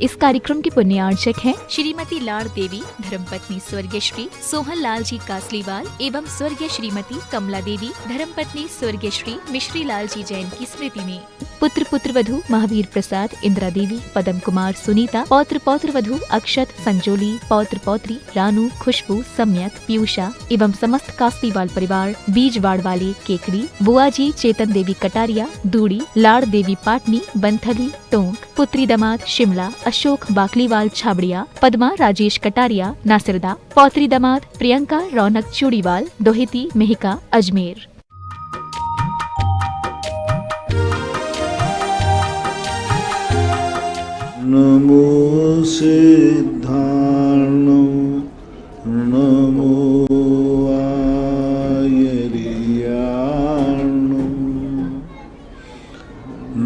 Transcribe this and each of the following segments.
इस कार्यक्रम के पुण्यार्चक हैं श्रीमती लाड़ देवी धर्मपत्नी स्वर्गीय श्री सोहन लाल जी कासलीवाल एवं स्वर्गीय श्रीमती कमला देवी धर्मपत्नी स्वर्गीय श्री मिश्री लाल जी जैन की स्मृति में। पुत्र पुत्रवधू महावीर प्रसाद, इंदिरा देवी, पदम कुमार, सुनीता, पौत्र पौत्रवधू अक्षत, संजोली, पौत्र पौत्री रानू, खुशबू, सम्यक, पीयूषा एवं समस्त कासलीवाल परिवार, बीजवाड़ वाले केकड़ी, बुआ जी चेतन देवी कटारिया, दूड़ी, लाड़ देवी पाटनी, बंथली, टोंक, पुत्री दामाद शिमला, अशोक बाकलीवाल छाबड़िया, पद्मा राजेश कटारिया नासिरदा, पौत्री दामाद प्रियंका रौनक चूड़ीवाल, दोहिती मेहिका अजमेर। नमो सिद्धार्णं नमो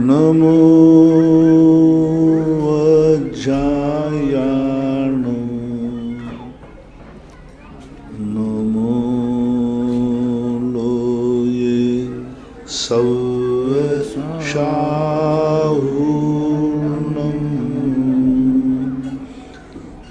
नमो वज्रायाणो नमो लोये सवशाहूर्णम्।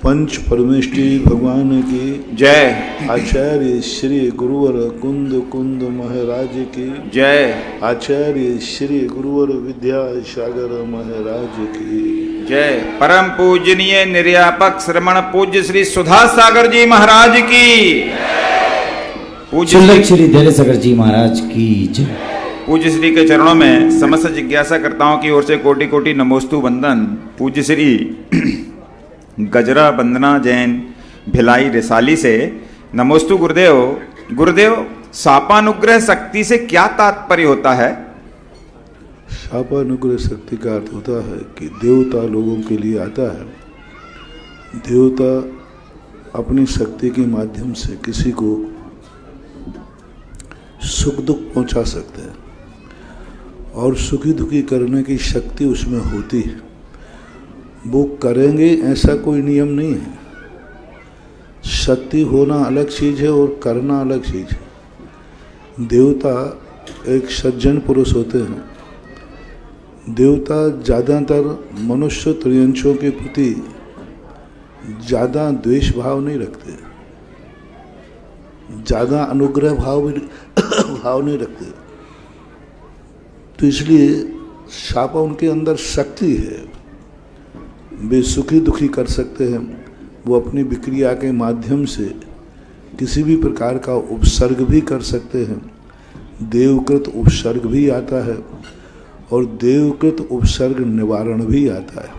पंच परमेष्टि भगवान की जय। आचार्य श्री गुरुवर कुंद कुंद महाराज की जय। आचार्य श्री गुरुवर विद्यासागर महाराज की जय। परम पूजनीय निर्यापक श्रमण पूज्य श्री सुधा सागर जी महाराज की पूज्य श्री दयासागर जी महाराज की जय। पूज्य श्री के चरणों में समस्त जिज्ञासा करताओं की ओर से कोटि कोटि नमोस्तु वंदन। पूज्य श्री गजरा वंदना जैन भिलाई रिसाली से नमोस्तु गुरुदेव। गुरुदेव, शापानुग्रह शक्ति से क्या तात्पर्य होता है? शापानुग्रह शक्ति का अर्थ होता है कि देवता लोगों के लिए आता है। देवता अपनी शक्ति के माध्यम से किसी को सुख दुख पहुंचा सकते हैं और सुखी दुखी करने की शक्ति उसमें होती है। वो करेंगे ऐसा कोई नियम नहीं है। शक्ति होना अलग चीज़ है और करना अलग चीज़ है। देवता एक सज्जन पुरुष होते हैं। देवता ज़्यादातर मनुष्य त्रियंशों के प्रति ज़्यादा द्वेष भाव नहीं रखते, ज़्यादा अनुग्रह भाव नहीं रखते। तो इसलिए शापा उनके अंदर शक्ति है। वे सुखी दुखी कर सकते हैं। वो अपनी विक्रिया के माध्यम से किसी भी प्रकार का उपसर्ग भी कर सकते हैं। देवकृत उपसर्ग भी आता है और देवकृत उपसर्ग निवारण भी आता है।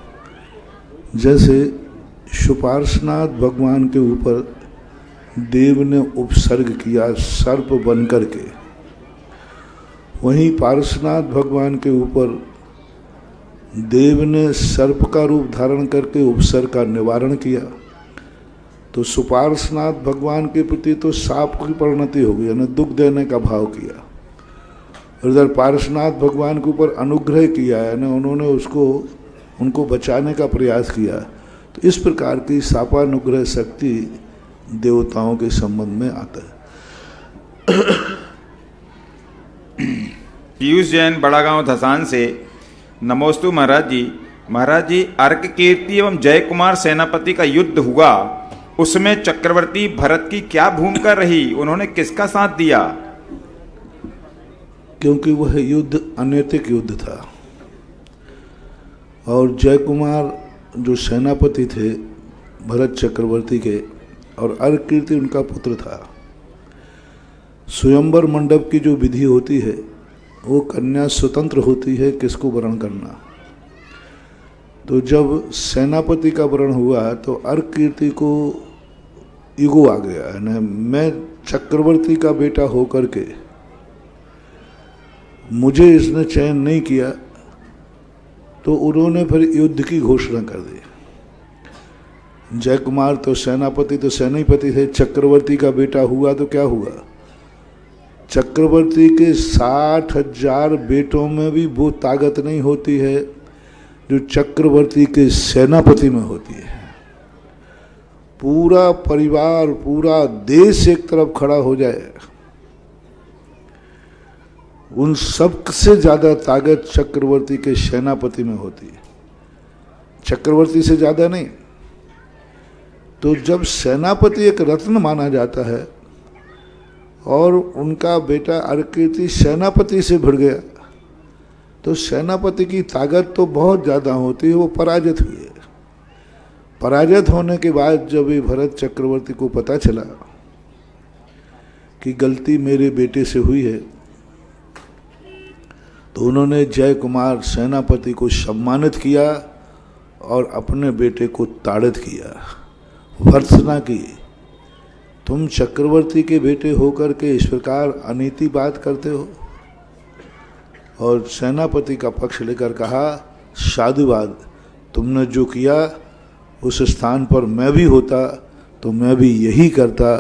जैसे सुपार्श्वनाथ भगवान के ऊपर देव ने उपसर्ग किया सर्प बन करके, वहीं पार्श्वनाथ भगवान के ऊपर देव ने सर्प का रूप धारण करके उपसर्ग का निवारण किया। तो सुपार्श्वनाथ भगवान के प्रति तो साप की परिणति हो गई, यानी दुख देने का भाव किया। और इधर पार्श्वनाथ भगवान के ऊपर अनुग्रह किया, यानी उन्होंने उनको बचाने का प्रयास किया। तो इस प्रकार की शापानुग्रह शक्ति देवताओं के संबंध में आता है। पीयूष जैन बड़ा गांव धसान से नमोस्तु महाराज जी। महाराज जी, अर्क कीर्ति एवं जय कुमार सेनापति का युद्ध हुआ, उसमें चक्रवर्ती भरत की क्या भूमिका रही? उन्होंने किसका साथ दिया? क्योंकि वह युद्ध अनैतिक युद्ध था और जय कुमार जो सेनापति थे भरत चक्रवर्ती के, और अर्क कीर्ति उनका पुत्र था। स्वयंवर मंडप की जो विधि होती है वो कन्या स्वतंत्र होती है किसको वरण करना। तो जब सेनापति का वरण हुआ तो अर्क कीर्ति को ईगो आ गया, है मैं चक्रवर्ती का बेटा होकर के मुझे इसने चयन नहीं किया, तो उन्होंने फिर युद्ध की घोषणा कर दी। जय कुमार तो सेनापति तो सेनापति थे, चक्रवर्ती का बेटा हुआ तो क्या हुआ? चक्रवर्ती के 60,000 बेटों में भी वो ताकत नहीं होती है जो चक्रवर्ती के सेनापति में होती है। पूरा परिवार, पूरा देश एक तरफ खड़ा हो जाए, उन सब से ज्यादा ताकत चक्रवर्ती के सेनापति में होती है। चक्रवर्ती से ज़्यादा नहीं। तो जब सेनापति एक रत्न माना जाता है और उनका बेटा अर्केती सेनापति से भिड़ गया, तो सेनापति की ताकत तो बहुत ज़्यादा होती है, वो पराजित हुई है। पराजित होने के बाद जब ये भरत चक्रवर्ती को पता चला कि गलती मेरे बेटे से हुई है, तो उन्होंने जय कुमार सेनापति को सम्मानित किया और अपने बेटे को ताड़ित किया, भर्त्सना की। तुम चक्रवर्ती के बेटे होकर के इस प्रकार अनीति बात करते हो। और सेनापति का पक्ष लेकर कहा, साधुवाद, तुमने जो किया उस स्थान पर मैं भी होता तो मैं भी यही करता।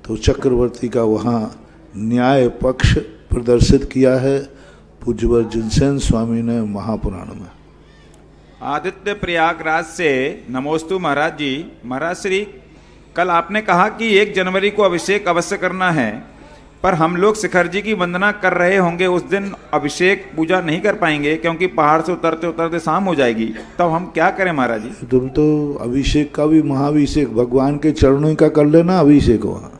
तो चक्रवर्ती का वहाँ न्याय पक्ष प्रदर्शित किया है पूज्यवर जिनसेन स्वामी ने महापुराण में। आदित्य प्रयागराज से नमोस्तु महाराज जी। महाराज श्री, कल आपने कहा कि 1 जनवरी को अभिषेक अवश्य करना है, पर हम लोग शिखर जी की वंदना कर रहे होंगे, उस दिन अभिषेक पूजा नहीं कर पाएंगे क्योंकि पहाड़ से उतरते उतरते शाम हो जाएगी, तब हम क्या करें महाराज जी? तुम तो अभिषेक का भी महाभिषेक भगवान के चरणों का कर लेना अभिषेक वहाँ,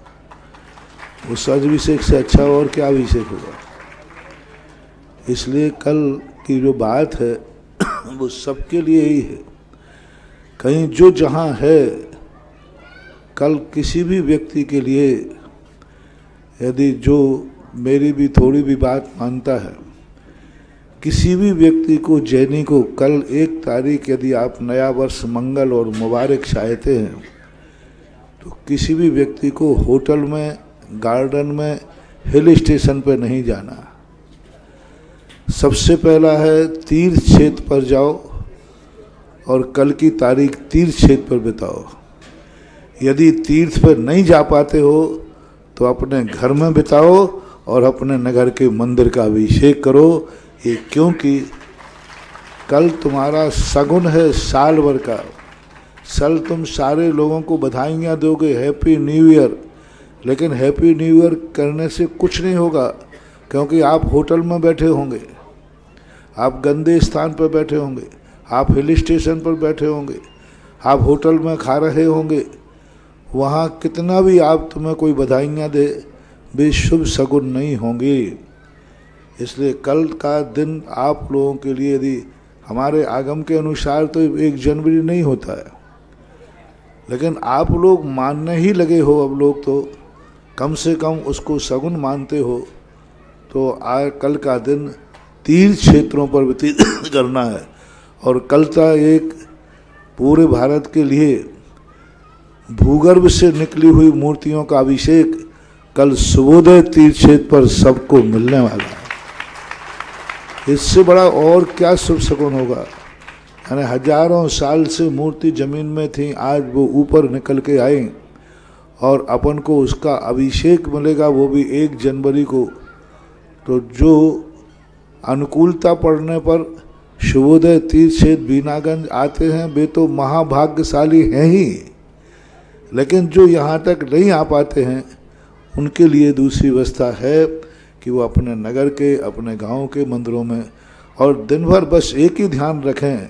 उस अभिषेक से अच्छा और क्या अभिषेक होगा। इसलिए कल की जो बात है वो सबके लिए ही है। कहीं जो जहाँ है, कल किसी भी व्यक्ति के लिए यदि जो मेरी भी थोड़ी भी बात मानता है, किसी भी व्यक्ति को, जैनी को, कल 1 तारीख यदि आप नया वर्ष मंगल और मुबारक चाहते हैं, तो किसी भी व्यक्ति को होटल में, गार्डन में, हिल स्टेशन पर नहीं जाना। सबसे पहला है तीर्थ क्षेत्र पर जाओ और कल की तारीख तीर्थ क्षेत्र पर बिताओ। यदि तीर्थ पर नहीं जा पाते हो तो अपने घर में बिताओ और अपने नगर के मंदिर का अभिषेक करो। ये क्योंकि कल तुम्हारा सगुन है साल भर का। कल तुम सारे लोगों को बधाइयाँ दोगे, हैप्पी न्यू ईयर, लेकिन हैप्पी न्यू ईयर करने से कुछ नहीं होगा, क्योंकि आप होटल में बैठे होंगे, आप गंदे स्थान पर बैठे होंगे, आप हिल स्टेशन पर बैठे होंगे, आप होटल में खा रहे होंगे। वहाँ कितना भी आप तुम्हें कोई बधाइयाँ दे, वे शुभ सगुन नहीं होंगी। इसलिए कल का दिन आप लोगों के लिए, यदि हमारे आगम के अनुसार तो 1 जनवरी नहीं होता है, लेकिन आप लोग मानने ही लगे हो, अब लोग तो कम से कम उसको सगुन मानते हो, तो कल का दिन तीर्थ क्षेत्रों पर व्यतीत करना है। और कल का एक पूरे भारत के लिए भूगर्भ से निकली हुई मूर्तियों का अभिषेक कल सुबोधय तीर्थ क्षेत्र पर सबको मिलने वाला है। इससे बड़ा और क्या शुभ सगुन होगा। यानी हजारों साल से मूर्ति जमीन में थी, आज वो ऊपर निकल के आई और अपन को उसका अभिषेक मिलेगा, वो भी 1 जनवरी को। तो जो अनुकूलता पड़ने पर शुभोदय तीर्थ क्षेत्र बीनागंज आते हैं, वे तो महाभाग्यशाली हैं ही, लेकिन जो यहाँ तक नहीं आ पाते हैं उनके लिए दूसरी व्यवस्था है कि वो अपने नगर के, अपने गांव के मंदिरों में, और दिन भर बस एक ही ध्यान रखें,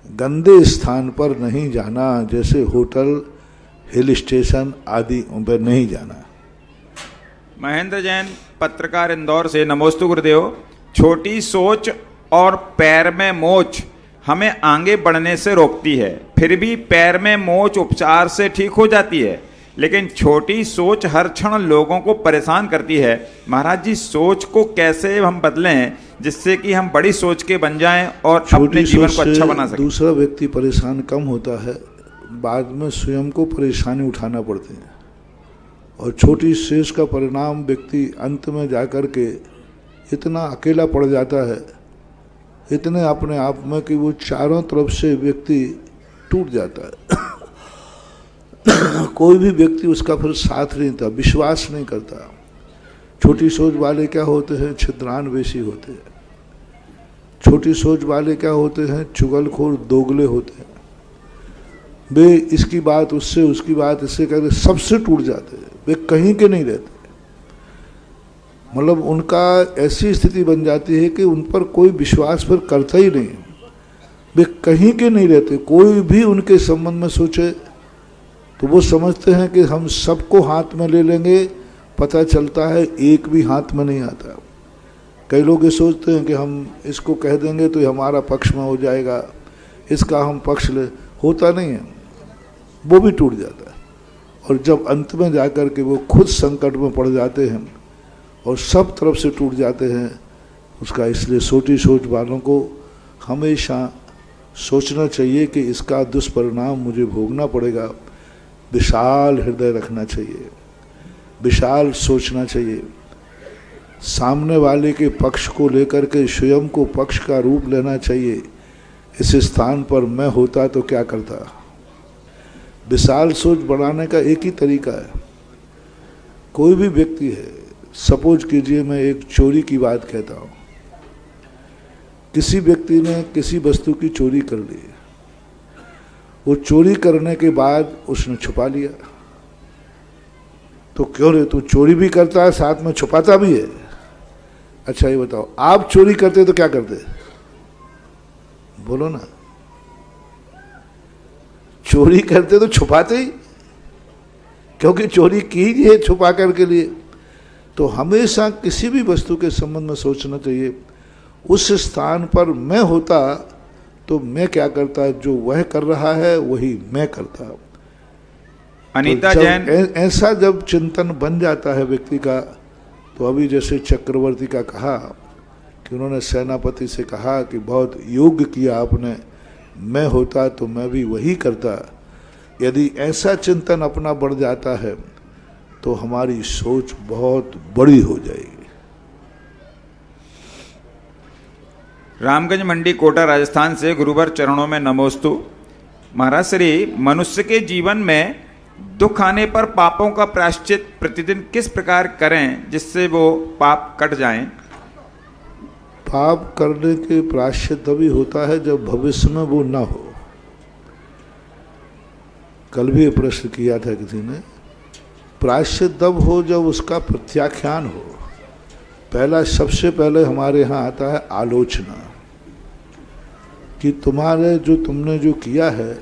गंदे स्थान पर नहीं जाना, जैसे होटल, हिल स्टेशन आदि पर नहीं जाना। महेंद्र जैन पत्रकार इंदौर से। नमोस्तु गुरुदेव। छोटी सोच और पैर में मोच हमें आगे बढ़ने से रोकती है, फिर भी पैर में मोच उपचार से ठीक हो जाती है, लेकिन छोटी सोच हर क्षण लोगों को परेशान करती है। महाराज जी, सोच को कैसे हम बदलें जिससे कि हम बड़ी सोच के बन जाएं और अपने जीवन को अच्छा बना सकें? दूसरा व्यक्ति परेशान कम होता है, बाद में स्वयं को परेशानी उठाना पड़ती है, और छोटी सोच का परिणाम व्यक्ति अंत में जाकर के इतना अकेला पड़ जाता है, इतने अपने आप में, कि वो चारों तरफ से व्यक्ति टूट जाता है। कोई भी व्यक्ति उसका फिर साथ नहीं देता, विश्वास नहीं करता। छोटी सोच वाले क्या होते हैं? छिद्रान्वेषी होते हैं। छोटी सोच वाले क्या होते हैं? चुगलखोर, दोगले होते हैं। वे इसकी बात उससे, उसकी बात इससे कहते, सबसे टूट जाते हैं, वे कहीं के नहीं रहते। मतलब उनका ऐसी स्थिति बन जाती है कि उन पर कोई विश्वास फिर करता ही नहीं, वे कहीं के नहीं रहते। कोई भी उनके संबंध में सोचे तो वो समझते हैं कि हम सबको हाथ में ले लेंगे, पता चलता है एक भी हाथ में नहीं आता। कई लोग ये सोचते हैं कि हम इसको कह देंगे तो ये हमारा पक्ष में हो जाएगा, इसका हम पक्ष ले, होता नहीं है, वो भी टूट जाता है। और जब अंत में जाकर के वो खुद संकट में पड़ जाते हैं और सब तरफ से टूट जाते हैं, उसका इसलिए छोटी सोच वालों को हमेशा सोचना चाहिए कि इसका दुष्परिणाम मुझे भोगना पड़ेगा। विशाल हृदय रखना चाहिए, विशाल सोचना चाहिए, सामने वाले के पक्ष को लेकर के स्वयं को पक्ष का रूप लेना चाहिए। इस स्थान पर मैं होता तो क्या करता। विशाल सोच बढ़ाने का एक ही तरीका है। कोई भी व्यक्ति है, सपोज कीजिए मैं एक चोरी की बात कहता हूँ, किसी व्यक्ति ने किसी वस्तु की चोरी कर ली, वो चोरी करने के बाद उसने छुपा लिया, तो क्यों रे तू चोरी भी करता है साथ में छुपाता भी है। अच्छा ये बताओ, आप चोरी करते तो क्या करते, बोलो ना। चोरी करते तो छुपाते ही, क्योंकि चोरी की है छुपा कर के लिए। तो हमेशा किसी भी वस्तु के संबंध में सोचना चाहिए, उस स्थान पर मैं होता तो मैं क्या करता, जो वह कर रहा है वही मैं करता। अनीता तो जैन, ऐसा जब चिंतन बन जाता है व्यक्ति का, तो अभी जैसे चक्रवर्ती का कहा कि उन्होंने सेनापति से कहा कि बहुत योग्य किया आपने, मैं होता तो मैं भी वही करता। यदि ऐसा चिंतन अपना बढ़ जाता है तो हमारी सोच बहुत बड़ी हो जाएगी। रामगंज मंडी कोटा राजस्थान से गुरुवर चरणों में नमोस्तु। महाराज श्री, मनुष्य के जीवन में दुख आने पर पापों का प्रायश्चित प्रतिदिन किस प्रकार करें जिससे वो पाप कट जाएं? पाप करने के प्रायश्चित तभी होता है जब भविष्य में वो ना हो। कल भी ये प्रश्न किया था किसी ने, प्रायश्चित तब हो जब उसका प्रत्याख्यान हो। पहला, सबसे पहले हमारे यहाँ आता है आलोचना, कि तुम्हारे जो तुमने जो किया है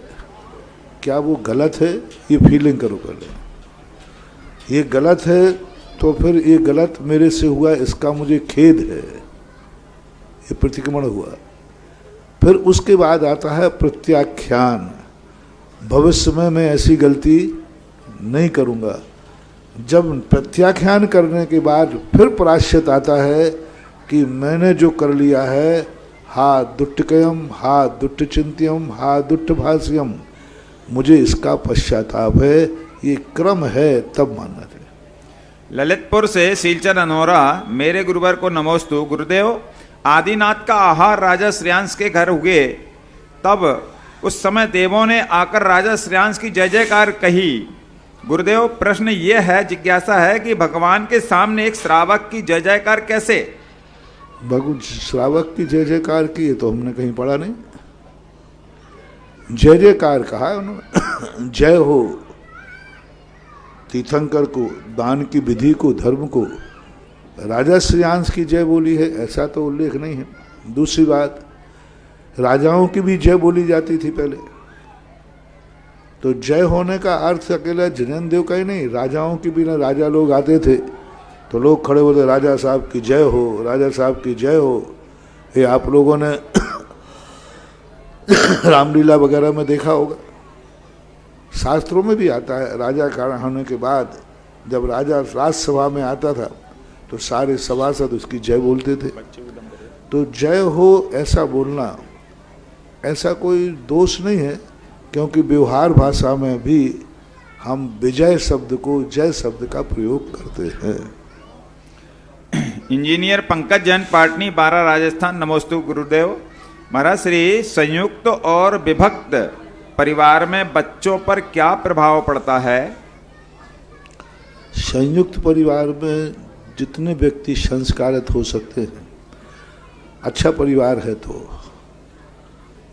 क्या वो गलत है, ये फीलिंग करो पहले। ये गलत है तो फिर ये गलत मेरे से हुआ, इसका मुझे खेद है, ये प्रतिक्रमण हुआ। फिर उसके बाद आता है प्रत्याख्यान, भविष्य में मैं ऐसी गलती नहीं करूँगा। जब प्रत्याख्यान करने के बाद फिर प्रायश्चित आता है कि मैंने जो कर लिया है, हा दुट्टकयम, हा दुट्ट चिंत्यम, हा दुट्ट भाष्यम, मुझे इसका पश्चाताप है। ये क्रम है, तब मानना चाहिए। ललितपुर से सीलचंद अनोरा, मेरे गुरुवर को नमोस्तु। गुरुदेव, आदिनाथ का आहार राजा श्रेयांश के घर हुए, तब उस समय देवों ने आकर राजा श्रेयांश की जय जयकार कही। गुरुदेव, प्रश्न ये है, जिज्ञासा है कि भगवान के सामने एक श्रावक की जय जयकार कैसे? भगवान श्रावक की जय जयकार की, तो हमने कहीं पढ़ा नहीं। जय जयकार कहा है उन्होंने, जय हो तीर्थंकर को, दान की विधि को, धर्म को। राजा श्रेयांश की जय बोली है ऐसा तो उल्लेख नहीं है। दूसरी बात, राजाओं की भी जय बोली जाती थी पहले, तो जय होने का अर्थ अकेला जिनेन्द्र देव का ही नहीं, राजाओं की भी ना, राजा लोग आते थे तो लोग खड़े बोलते राजा साहब की जय हो, राजा साहब की जय हो। ये आप लोगों ने रामलीला वगैरह में देखा होगा, शास्त्रों में भी आता है। राजा का होने के बाद जब राजा राजसभा में आता था तो सारे सभासद उसकी जय बोलते थे। तो जय हो ऐसा बोलना, ऐसा कोई दोष नहीं है, क्योंकि व्यवहार भाषा में भी हम विजय शब्द को जय शब्द का प्रयोग करते हैं। इंजीनियर पंकज जैन, पाटनी 12 राजस्थान, नमोस्तु गुरुदेव। महाराज श्री, संयुक्त और विभक्त परिवार में बच्चों पर क्या प्रभाव पड़ता है? संयुक्त परिवार में जितने व्यक्ति संस्कारित हो सकते हैं, अच्छा परिवार है। तो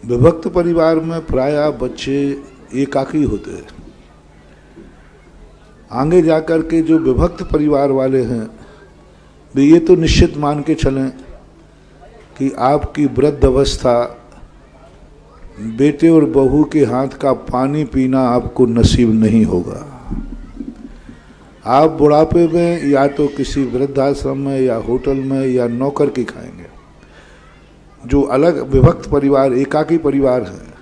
विभक्त परिवार में प्रायः बच्चे एकाकी होते हैं। आगे जाकर के जो विभक्त परिवार वाले हैं, वे ये तो निश्चित मान के चलें कि आपकी वृद्ध अवस्था बेटे और बहू के हाथ का पानी पीना आपको नसीब नहीं होगा। आप बुढ़ापे में या तो किसी वृद्धाश्रम में या होटल में या नौकर की खाएंगे। जो अलग विभक्त परिवार, एकाकी परिवार है,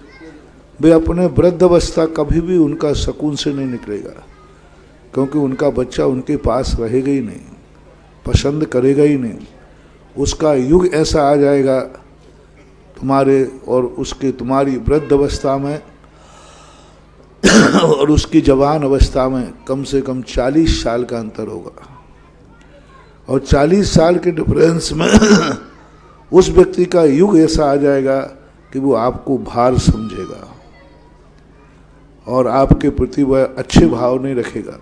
वे अपने वृद्धावस्था कभी भी उनका सुकून से नहीं निकलेगा, क्योंकि उनका बच्चा उनके पास रहेगा ही नहीं, पसंद करेगा ही नहीं। उसका युग ऐसा आ जाएगा तुम्हारे और उसके, तुम्हारी वृद्धावस्था में और उसकी जवान अवस्था में कम से कम 40 साल का अंतर होगा। और 40 साल के डिफरेंस में उस व्यक्ति का युग ऐसा आ जाएगा कि वो आपको भार समझेगा और आपके प्रति वह अच्छे भाव नहीं रखेगा।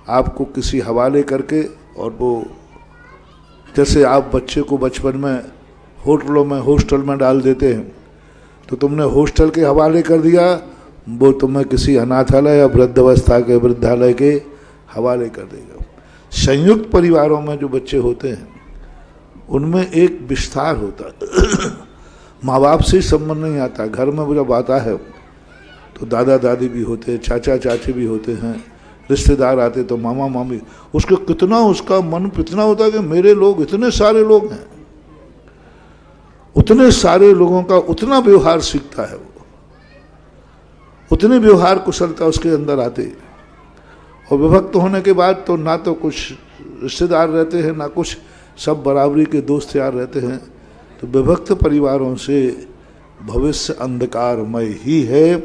आपको किसी हवाले करके, और वो जैसे आप बच्चे को बचपन में होटलों में, हॉस्टल में डाल देते हैं, तो तुमने हॉस्टल के हवाले कर दिया, वो तुम्हें किसी अनाथालय या वृद्धावस्था के वृद्धालय के हवाले कर देगा। संयुक्त परिवारों में जो बच्चे होते हैं उनमें एक विस्तार होता है, माँ बाप से संबंध नहीं आता। घर में जब आता है तो दादा दादी भी होते हैं, चाचा चाची भी होते हैं, रिश्तेदार आते तो मामा मामी, उसको कितना, उसका मन इतना होता है कि मेरे लोग, इतने सारे लोग हैं, उतने सारे लोगों का उतना व्यवहार सीखता है, वो उतनी व्यवहार कुशलता उसके अंदर आती। और विभक्त होने के बाद तो ना तो कुछ रिश्तेदार रहते हैं, ना कुछ, सब बराबरी के दोस्त यार रहते हैं। तो विभक्त परिवारों से भविष्य अंधकारमय ही है,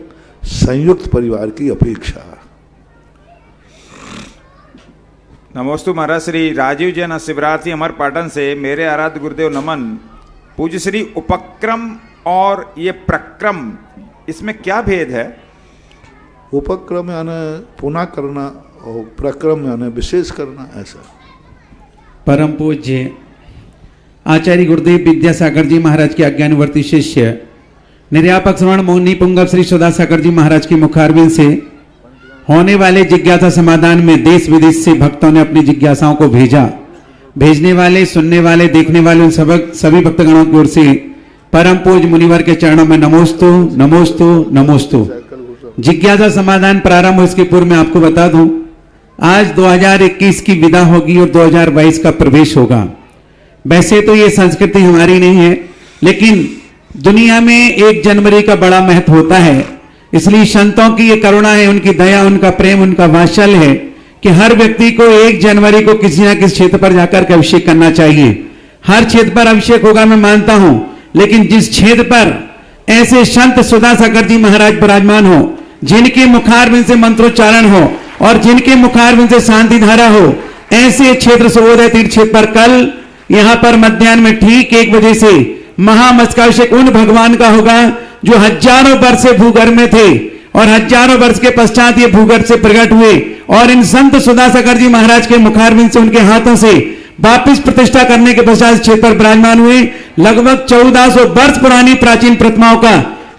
संयुक्त परिवार की अपेक्षा। नमोस्तु महाराज। श्री राजीव जैन शिवरात्रि अमर पाटन से मेरे आराध्य गुरुदेव नमन। पूज्य श्री उपक्रम और ये प्रक्रम, इसमें क्या भेद है? उपक्रम यानी पुनः करना और प्रक्रम यानी विशेष करना, ऐसा। परम पूज्य आचार्य गुरुदेव विद्यासागर जी महाराज के आज्ञानुवर्ती शिष्य निर्यापक श्रवण मौनी पुंगव श्री सदासागर जी महाराज के मुखारबिंद से होने वाले जिज्ञासा समाधान में देश विदेश से भक्तों ने अपनी जिज्ञासाओं को भेजा। भेजने वाले, सुनने वाले, देखने वाले उन सभी भक्तगणों की ओर से परम पूज्य मुनिवर के चरणों में नमोस्तु नमोस्तु नमोस्तु। जिज्ञासा समाधान प्रारंभ हो इसके पूर्व मैं आपको बता दूं, आज 2021 की विदा होगी और 2022 का प्रवेश होगा। वैसे तो ये संस्कृति हमारी नहीं है, लेकिन दुनिया में 1 जनवरी का बड़ा महत्व होता है। इसलिए संतों की ये करुणा है, उनकी दया, उनका प्रेम, उनका वात्सल्य है कि हर व्यक्ति को 1 जनवरी को किसी न किसी क्षेत्र पर जाकर के अभिषेक करना चाहिए। हर क्षेत्र पर अभिषेक होगा मैं मानता हूं, लेकिन जिस क्षेत्र पर ऐसे संत सुदासागर जी महाराज विराजमान हो, जिनके मुखारबिंद से मंत्रोच्चारण हो और जिनके मुखारबिंद से शांति धारा हो, ऐसे क्षेत्र सर्वोदय तीर्थ क्षेत्र पर कल यहां पर मध्याह्न में ठीक 1 बजे से महामस्तकाभिषेक उन भगवान का होगा जो हजारों वर्ष से भूगर्भ में थे और हजारों वर्ष के पश्चात ये भूगर्भ से प्रकट हुए और इन संत सुदासागर जी महाराज के मुखारबिंद से, उनके हाथों से वापिस प्रतिष्ठा करने के पश्चात इस क्षेत्र पर विराजमान हुए। लगभग 1400 वर्ष पुरानी प्राचीन प्रतिमाओं का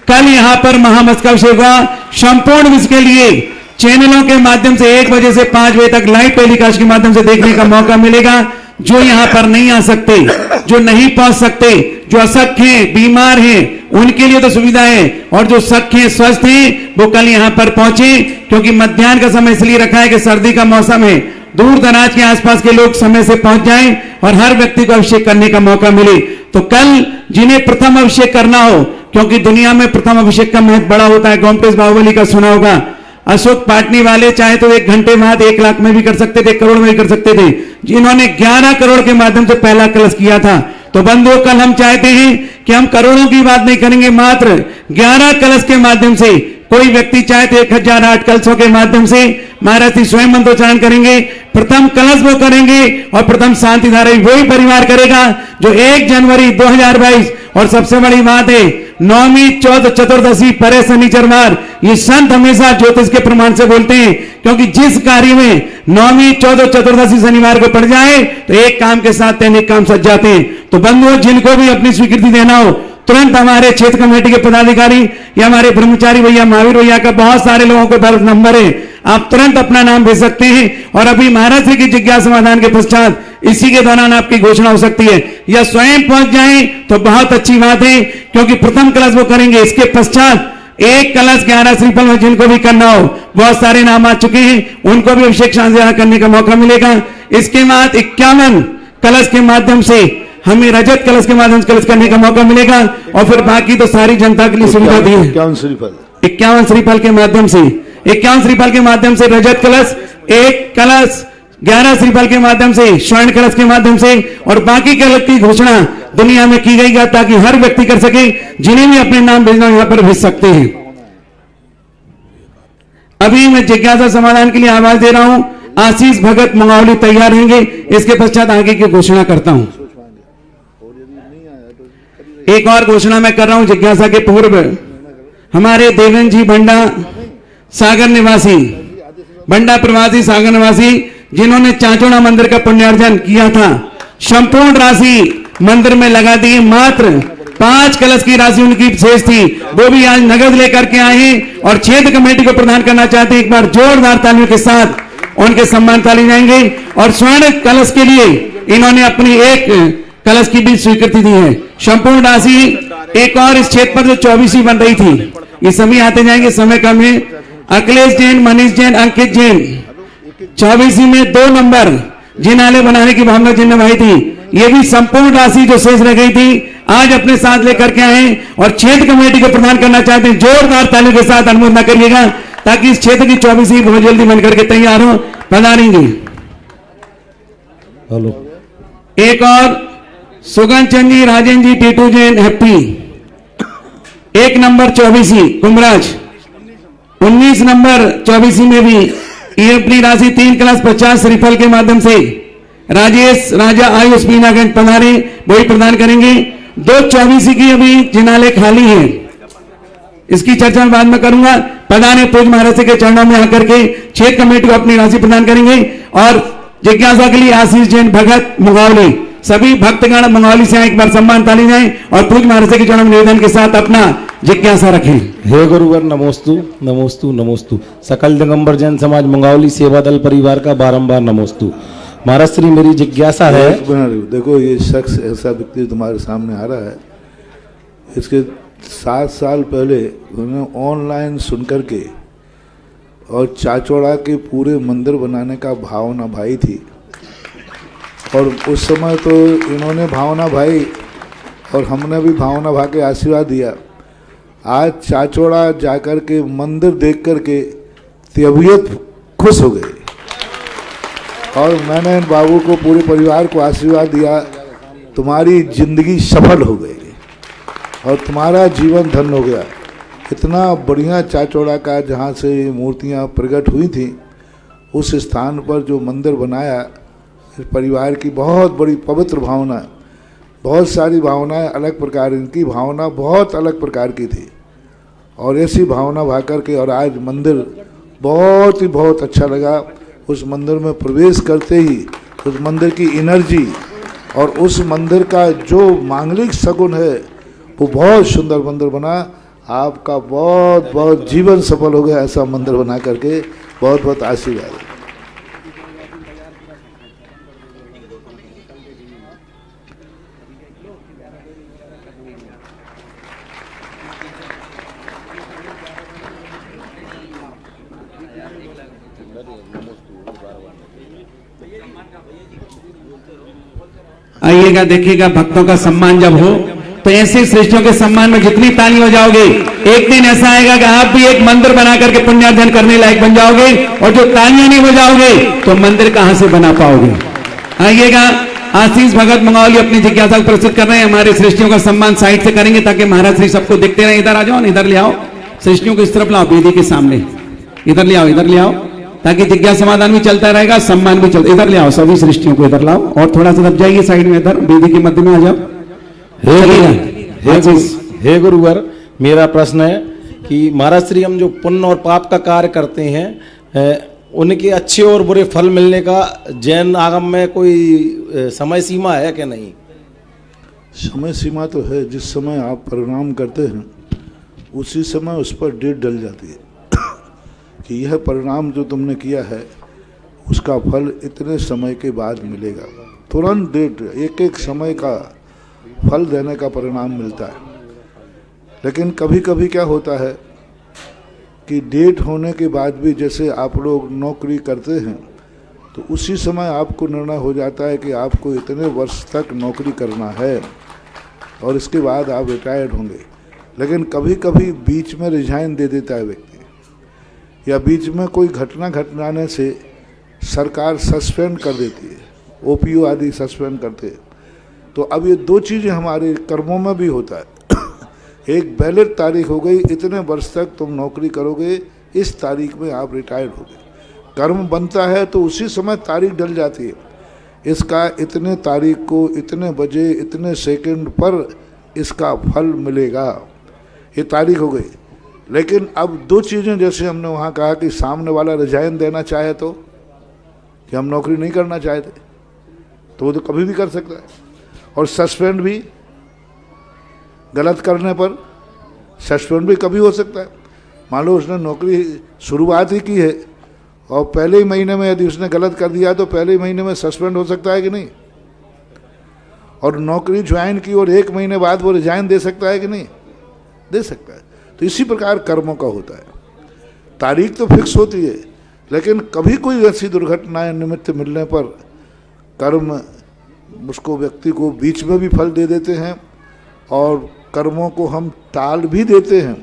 कल यहाँ पर महामस्तकाभिषेक हुआ। संपूर्ण विश्व के लिए चैनलों के माध्यम से 1 बजे से 5 बजे तक लाइव टेलीकास्ट के माध्यम से देखने का मौका मिलेगा। जो यहाँ पर नहीं आ सकते, जो नहीं पहुंच सकते, जो असख्य हैं, बीमार हैं, उनके लिए तो सुविधा है, और जो सख्य हैं, स्वस्थ हैं, वो कल यहाँ पर पहुंचे, क्योंकि मध्याह्न का समय इसलिए रखा है कि सर्दी का मौसम है, दूर दराज के आसपास के लोग समय से पहुंच जाएं और हर व्यक्ति को अभिषेक करने का मौका मिले। तो कल जिन्हें प्रथम अभिषेक करना हो, क्योंकि दुनिया में प्रथम अभिषेक का महत्व बड़ा होता है, गोमटेश बाहुबली का सुना होगा। अशोक पाटनी वाले चाहे तो 1 घंटे बाद 1 लाख में भी कर सकते थे, 1 करोड़ में भी कर सकते थे, जिन्होंने 11 करोड़ के माध्यम से पहला कलश किया था। तो बंधुओं, कल हम चाहते हैं कि हम करोड़ों की बात नहीं करेंगे, मात्र 11 कलश के माध्यम से कोई व्यक्ति चाहे तो 1008 कलशों के माध्यम से महाराज जी स्वयं मंत्रोच्चारण करेंगे, प्रथम कलश वो करेंगे और प्रथम शांति धारा वही परिवार करेगा जो 1 जनवरी 2022। और सबसे बड़ी बात है, नौमी, चौथ, चतुर्दशी, परे शनिचरवार, ये संत हमेशा ज्योतिष के प्रमाण से बोलते हैं, क्योंकि जिस कार्य में नौमी, चौथ, चतुर्दशी शनिवार को पड़ जाए तो एक काम के साथ 3 काम सज जाते हैं। तो बंधुओं, जिनको भी अपनी स्वीकृति देना हो, तुरंत हमारे क्षेत्र कमेटी के पदाधिकारी या हमारे ब्रह्मचारी भैया, महावीर भैया का बहुत सारे लोगों के पास नंबर है, आप तुरंत अपना नाम भेज सकते हैं और अभी महाराज श्री की जिज्ञासा समाधान के पश्चात इसी के दौरान आपकी घोषणा हो सकती है, या स्वयं पहुंच जाएं तो बहुत अच्छी बात है, क्योंकि प्रथम कलश वो करेंगे। इसके पश्चात एक कलश 11 श्रीफल में जिनको भी करना हो, बहुत सारे नाम आ चुके हैं, उनको भी अभिषेक शांति करने का मौका मिलेगा। इसके बाद 51 कलश के माध्यम से हमें रजत कलश के माध्यम से कलश करने का मौका मिलेगा, और फिर बाकी तो सारी जनता के लिए सुविधा दी है। 51 श्रीफल के माध्यम से 51 श्रीफल के माध्यम से रजत कलश, एक कलश 11 श्रीफल के माध्यम से, स्वर्ण कलश के माध्यम से, और बाकी कलश की घोषणा दुनिया में की गई है ताकि हर व्यक्ति कर सके। जिन्हें भी अपने नाम भेजना यहां पर भेज सकते हैं। अभी मैं जिज्ञासा समाधान के लिए आवाज दे रहा हूं। आशीष भगत मंगावली तैयार रहेंगे। इसके पश्चात आगे की घोषणा करता हूं। एक और घोषणा मैं कर रहा हूं जिज्ञासा के पूर्व। हमारे देवेंद्र जी भंडा सागर निवासी, भंडा प्रवासी सागर निवासी, जिन्होंने चाचोड़ा मंदिर का पुण्यार्जन किया था, संपूर्ण राशि मंदिर में लगा दी। मात्र 5 कलश की राशि उनकी शेष थी, वो भी आज नगद लेकर के आए हैं और क्षेत्र कमेटी को प्रदान करना चाहते हैं। एक बार जोरदार तालियों के साथ उनके सम्मान ताली जाएंगे। और स्वर्ण कलश के लिए इन्होंने अपनी एक कलश की भी स्वीकृति दी है। संपूर्ण राशि एक और इस क्षेत्र पर जो 24 बन रही थी, ये सभी आते जाएंगे, समय कम है। अखिलेश जैन, मनीष जैन, अंकित जैन 24 में 2 नंबर जिनाले बनाने की भावना जिन्हें भाई थी, ये भी संपूर्ण राशि जो शेष रह गई थी आज अपने साथ लेकर के आए और क्षेत्र कमेटी को प्रदान करना चाहते हैं। जोरदार तालियों के साथ अनुमोदन करिएगा ताकि इस क्षेत्र की 24 बहुत जल्दी बनकर के तैयार हो। प्रधानी जी हेलो, एक और सुगन चंद जी, राजेंद्र जी, Titu Jain, happy 1 number 24 कुमराज, 19 number 24 में भी ये अपनी राशि 3 कलश 50 श्रीफल के माध्यम से राजेश राजा आयुष पीनागंज पधारे, वही प्रदान करेंगे। 2 24 की अभी जिनाले खाली हैं, इसकी चर्चा मैं बाद में करूंगा। प्रधान पूज महाराज के चरणों में आकर के क्षेत्र कमेटी को अपनी राशि प्रदान करेंगे। और जिज्ञासा के लिए आशीष जैन भगत मंगावली, सभी भक्तगण मंगावली से एक बार सम्मान ताली जाए और पूज महाराज के चरणों में निवेदन के साथ अपना जिज्ञासा रखें। हे गुरुवर नमोस्तु नमोस्तु नमोस्तु। सकल दिगंबर जैन समाज मंगावली सेवा दल परिवार का बारंबार नमोस्तु। महाराज श्री मेरी जिज्ञासा है, देखो ये शख्स ऐसा व्यक्ति तुम्हारे सामने आ रहा है, इसके 7 साल पहले उन्होंने ऑनलाइन सुन करके और चाचौड़ा के पूरे मंदिर बनाने का भावना भाई थी, और उस समय तो इन्होंने भावना भाई और हमने भी भावना भा के आशीर्वाद दिया। आज चाचौड़ा जाकर के मंदिर देख करके तबीयत खुश हो गई, और मैंने इन बाबू को पूरे परिवार को आशीर्वाद दिया, तुम्हारी जिंदगी सफल हो गई और तुम्हारा जीवन धन्य हो गया। इतना बढ़िया चाचौड़ा का जहाँ से मूर्तियाँ प्रकट हुई थी, उस स्थान पर जो मंदिर बनाया, इस परिवार की बहुत बड़ी पवित्र भावना, बहुत सारी भावनाएं अलग प्रकार, इनकी भावना बहुत अलग प्रकार की थी, और ऐसी भावना भा करके और आज मंदिर बहुत ही बहुत अच्छा लगा। उस मंदिर में प्रवेश करते ही उस मंदिर की एनर्जी और उस मंदिर का जो मांगलिक शगुन है वो बहुत सुंदर मंदिर बना। आपका बहुत बहुत जीवन सफल हो गया ऐसा मंदिर बना करके, बहुत बहुत आशीर्वाद। आइएगा, देखिएगा, भक्तों का सम्मान जब हो तो ऐसे सृष्टियों के सम्मान में जितनी ताली हो जाओगे, एक दिन ऐसा आएगा कि आप भी एक मंदिर बना करके पुण्यार्जन करने लायक बन जाओगे, और जो तालियां नहीं बजाओगे तो मंदिर कहां से बना पाओगे। आइएगा, आशीष भगत मंगावली अपनी जिज्ञासा को प्रस्तुत कर रहे हैं। हमारे सृष्टियों का सम्मान साइड से करेंगे ताकि महाराज श्री सबको देखते रहे। इधर आ जाओ, इधर ले आओ, सृष्टियों को इस तरफ लाओ, वेदी के सामने इधर ले आओ, इधर ले आओ, ताकि जिज्ञासा समाधान भी चलता रहेगा, सम्मान भी चलता। इधर ले आओ, सभी सृष्टियों को इधर लाओ, और थोड़ा सा दब जाइए साइड में, इधर वेदी के मध्य में आ जाओ। हे गुरुवर, मेरा प्रश्न है कि महाराज श्री हम जो पुण्य और पाप का कार्य करते हैं, उनके अच्छे और बुरे फल मिलने का जैन आगम में कोई समय सीमा है कि नहीं? समय सीमा तो है, जिस समय आप परिणाम करते हैं उसी समय उस पर डेट डल जाती है कि यह परिणाम जो तुमने किया है उसका फल इतने समय के बाद मिलेगा। तुरंत डेट, एक एक समय का फल देने का परिणाम मिलता है। लेकिन कभी कभी क्या होता है कि डेट होने के बाद भी, जैसे आप लोग नौकरी करते हैं तो उसी समय आपको निर्णय हो जाता है कि आपको इतने वर्ष तक नौकरी करना है और इसके बाद आप रिटायर्ड होंगे। लेकिन कभी कभी बीच में रिजाइन दे देता है व्यक्ति, या बीच में कोई घटना घट जाने से सरकार सस्पेंड कर देती है, ओपीओ आदि सस्पेंड करते हैं। तो अब ये दो चीज़ें हमारे कर्मों में भी होता है। एक वैलिड तारीख हो गई, इतने वर्ष तक तुम नौकरी करोगे, इस तारीख में आप रिटायर्ड होगे। कर्म बनता है तो उसी समय तारीख डल जाती है, इसका इतने तारीख को इतने बजे इतने सेकंड पर इसका फल मिलेगा, ये तारीख हो गई। लेकिन अब दो चीज़ें, जैसे हमने वहाँ कहा कि सामने वाला रिजाइन देना चाहे तो, कि हम नौकरी नहीं करना चाहते, तो वो तो कभी भी कर सकता है। और सस्पेंड भी, गलत करने पर सस्पेंड भी कभी हो सकता है। मान लो उसने नौकरी शुरुआत ही की है और पहले ही महीने में यदि उसने गलत कर दिया तो पहले ही महीने में सस्पेंड हो सकता है कि नहीं। और नौकरी ज्वाइन की और एक महीने बाद वो रिजाइन दे सकता है कि नहीं, दे सकता है। तो इसी प्रकार कर्मों का होता है, तारीख तो फिक्स होती है, लेकिन कभी कोई ऐसी दुर्घटनाएं निमित्त मिलने पर कर्म उसको व्यक्ति को बीच में भी फल दे देते हैं और कर्मों को हम टाल भी देते हैं।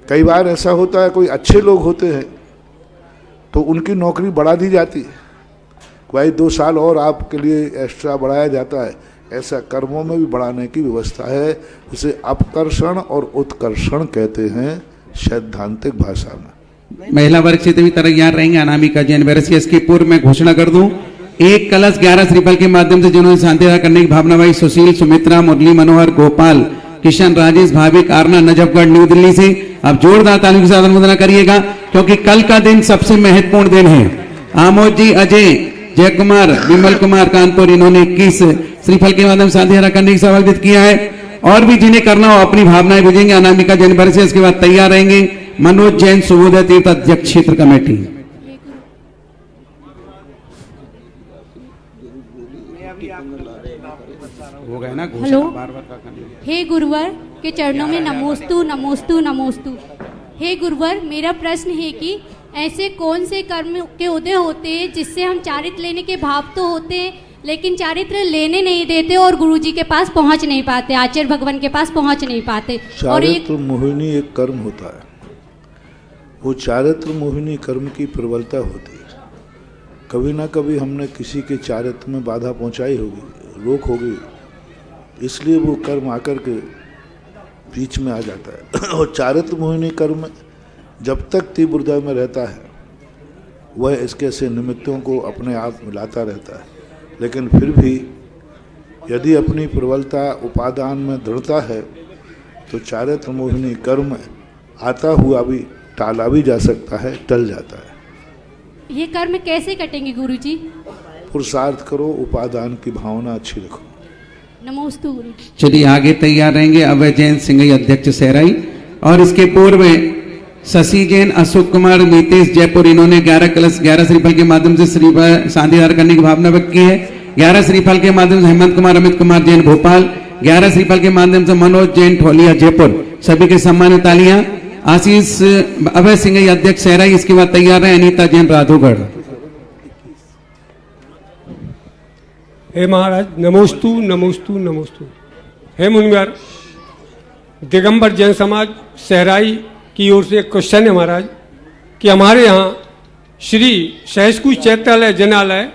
कई बार ऐसा होता है, कोई अच्छे लोग होते हैं तो उनकी नौकरी बढ़ा दी जाती है, भाई 2 साल और आपके लिए एक्स्ट्रा बढ़ाया जाता है। ऐसा कर्मों में भी बढ़ाने की व्यवस्था है, इसे अपकर्षण और उत्कर्षण कहते हैं सैद्धांतिक भाषा में। महिला वर्ग से भी तैयार रहेंगे अनामिका जैन वेरसिया। इसके पूर्व मैं घोषणा कर दूं, एक कलश 11 श्रीफल के माध्यम से जिन्होंने शांति करने की भावना भाई सुशील, सुमित्रा, मुरली मनोहर, गोपाल, किशन, राजेश, भाविक, आरना, नजफगढ़, न्यू दिल्ली से आप जोरदार तालियों के साथ अनुमोदन करिएगा, क्योंकि कल का दिन सबसे महत्वपूर्ण दिन है। आमोद जी, अजय, जय कुमार, विमल कुमार, कानपुर, इन्होंने 21 श्रीफल के माध्यम से शांति करने की सवाल किया है। और भी जिन्हें करना हो अपनी भावनाएं भेजेंगे। अनामिका जैन वेरसिया इसके बाद तैयार रहेंगे मनोज जैन, सुबोधय तीर्थ, अध्यक्ष क्षेत्र कमेटी। हो गया ना हेलो, हे गुरुवर के चरणों में नमोस्तु नमोस्तु नमोस्तु। हे गुरुवर, मेरा प्रश्न है कि ऐसे कौन से कर्म के उदय होते हैं जिससे हम चारित्र लेने के भाव तो होते हैं लेकिन चारित्र लेने नहीं देते और गुरुजी के पास पहुंच नहीं पाते, आचार्य भगवान के पास पहुंच नहीं पाते। और चारित्र मोहिनी एक कर्म होता है, वो चारित्र मोहिनी कर्म की प्रबलता होती है। कभी ना कभी हमने किसी के चारित्र में बाधा पहुंचाई होगी, रोक होगी, इसलिए वो कर्म आकर के बीच में आ जाता है। और चारित्र मोहिनी कर्म जब तक तीव्रता में रहता है वह इसके से निमित्तों को अपने आप मिलाता रहता है। लेकिन फिर भी यदि अपनी प्रबलता उपादान में दृढ़ता है तो चारित्र मोहिनी कर्म आता हुआ भी टाला भी जा सकता है, टल जाता है। ये कर्म कैसे कटेंगे गुरुजी? पुरुषार्थ करो, उपादान की भावना अच्छी रखो। नमोस्तु गुरुजी। चलिए आगे तैयार रहेंगे अभय जैन, सिंघई, अध्यक्ष सहराई। और इसके पूर्व शशि जैन, अशोक कुमार, नीतीश, जयपुर, इन्होंने 11 कलश 11 श्रीफल के माध्यम से श्रीफल शांतिदार करने की भावना व्यक्त की है। 11 श्रीफल के माध्यम से हेमंत कुमार, अमित कुमार जैन, भोपाल। 11 श्रीफल के माध्यम से मनोज जैन, ठोलिया, जयपुर। सभी के सम्मान तालियां। आशीष अभय सिंघई, अध्यक्ष सहराई। इसके बाद तैयार रहे अनीता जैन, राधोगढ़। हे महाराज, नमोस्तु नमोस्तु नमोस्तु। हे मुनिवर, दिगंबर जैन समाज सहराई की ओर से एक क्वेश्चन है महाराज कि हमारे यहाँ श्री सहजकुंज चैत्रालय जनालय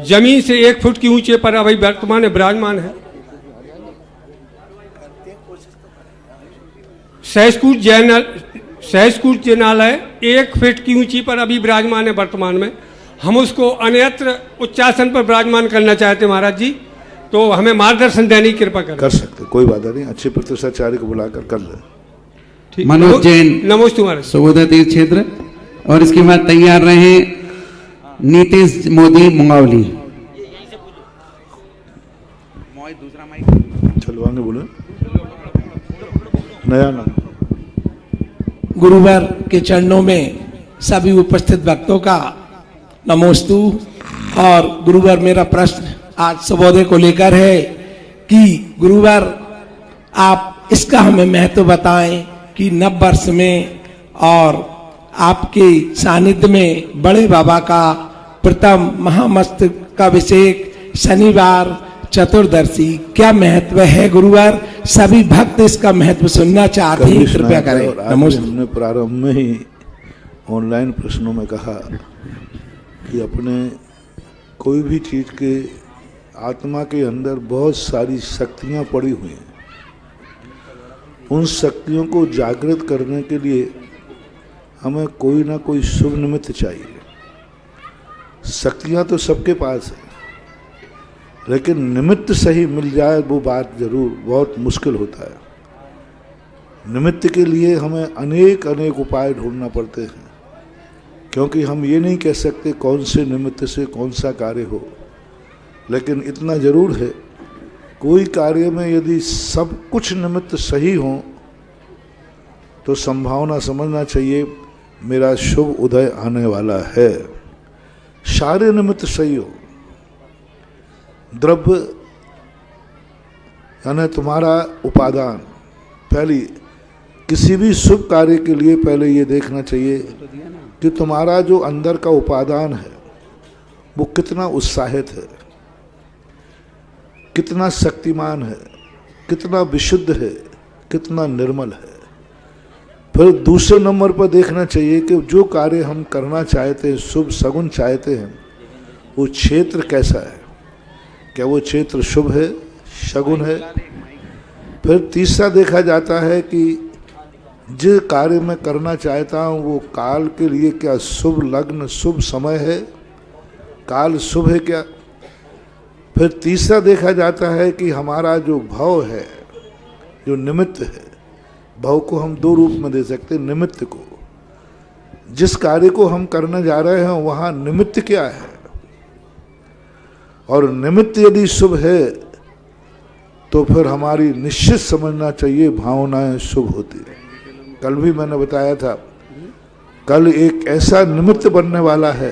जमीन से 1 फुट की ऊंचे पर अभी वर्तमान में विराजमान है। सहजकुंज जनालय 1 फीट की ऊंची पर अभी विराजमान है वर्तमान में। हम उसको अन्यत्र उच्चासन पर विराजमान करना चाहते हैं महाराज जी, तो हमें मार्गदर्शन देने की कृपा करें। कर सकते, कोई बात नहीं, अच्छे प्रतिष्ठाचार्य को बुलाकर कर ले। मनोज जैन, नमोस्तु महाराज, सुबोधय तीर्थ क्षेत्र। और इसके बाद तैयार रहे नीतीश मोदी, मुंगावली। चलवाने बोले नया नाम। गुरुवर के चरणों में सभी उपस्थित भक्तों का नमोस्तु। और गुरुवर मेरा प्रश्न आज सुबोधय को लेकर है कि गुरुवर आप इसका हमें महत्व बताएं कि नव वर्ष में और आपके सानिध्य में बड़े बाबा का प्रथम महामस्तकाभिषेक शनिवार चतुर्दशी क्या महत्व है गुरुवर? सभी भक्त इसका महत्व सुनना चाहते हैं, कृपया करें। नमस्ते। हमने प्रारंभ में ही ऑनलाइन प्रश्नों में कहा कि अपने कोई भी चीज के आत्मा के अंदर बहुत सारी शक्तियां पड़ी हुई हैं। उन शक्तियों को जागृत करने के लिए हमें कोई ना कोई शुभ निमित्त चाहिए। शक्तियां तो सबके पास है, लेकिन निमित्त सही मिल जाए वो बात जरूर बहुत मुश्किल होता है। निमित्त के लिए हमें अनेक अनेक उपाय ढूंढना पड़ते हैं, क्योंकि हम ये नहीं कह सकते कौन से निमित्त से कौन सा कार्य हो। लेकिन इतना जरूर है, कोई कार्य में यदि सब कुछ निमित्त सही हो तो संभावना समझना चाहिए मेरा शुभ उदय आने वाला है। सारे निमित्त सही हो, द्रव्य यानी तुम्हारा उपादान, पहली किसी भी शुभ कार्य के लिए पहले ये देखना चाहिए कि तुम्हारा जो अंदर का उपादान है वो कितना उत्साहित है, कितना शक्तिमान है, कितना विशुद्ध है, कितना निर्मल है। फिर दूसरे नंबर पर देखना चाहिए कि जो कार्य हम करना चाहते हैं, शुभ सगुन चाहते हैं, वो क्षेत्र कैसा है, क्या वो क्षेत्र शुभ है, शगुन है। फिर तीसरा देखा जाता है कि जिस कार्य मैं करना चाहता हूँ वो काल के लिए क्या शुभ लग्न शुभ समय है, काल शुभ है क्या। फिर तीसरा देखा जाता है कि हमारा जो भाव है, जो निमित्त है, भाव को हम दो रूप में दे सकते हैं। निमित्त को, जिस कार्य को हम करने जा रहे हैं वहाँ निमित्त क्या है, और निमित्त यदि शुभ है तो फिर हमारी निश्चित समझना चाहिए भावनाएं शुभ होती है। कल भी मैंने बताया था, कल एक ऐसा निमित्त बनने वाला है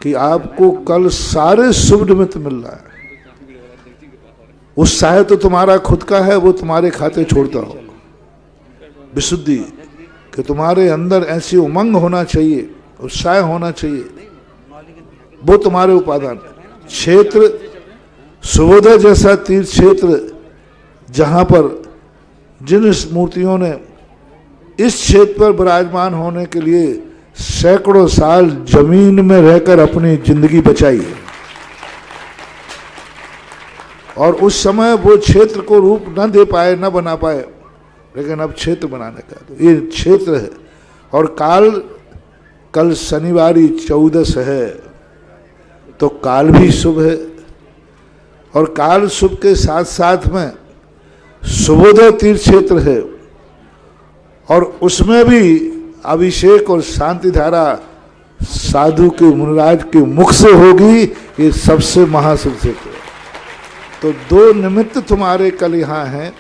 कि आपको कल सारे शुभ निमित्त मिल रहा है। उत्साह तो तुम्हारा खुद का है, वो तुम्हारे खाते छोड़ता हो। विशुद्धि कि तुम्हारे अंदर ऐसी उमंग होना चाहिए, उत्साह होना चाहिए, वो तुम्हारे उपादान। क्षेत्र सुबोधय जैसा तीर्थ क्षेत्र जहाँ पर जिन मूर्तियों ने इस क्षेत्र पर विराजमान होने के लिए सैकड़ों साल जमीन में रहकर अपनी जिंदगी बचाई है, और उस समय वो क्षेत्र को रूप न दे पाए, न बना पाए, लेकिन अब क्षेत्र बनाने का तो ये क्षेत्र है। और काल कल शनिवारी 14 है, तो काल भी शुभ है, और काल शुभ के साथ साथ में सुबोधय तीर्थ क्षेत्र है, और उसमें भी अभिषेक और शांति धारा साधु के मुनिराज के मुख से होगी। ये सबसे महाशुभ क्षेत्र है। तो दो निमित्त तुम्हारे कल यहाँ हैं।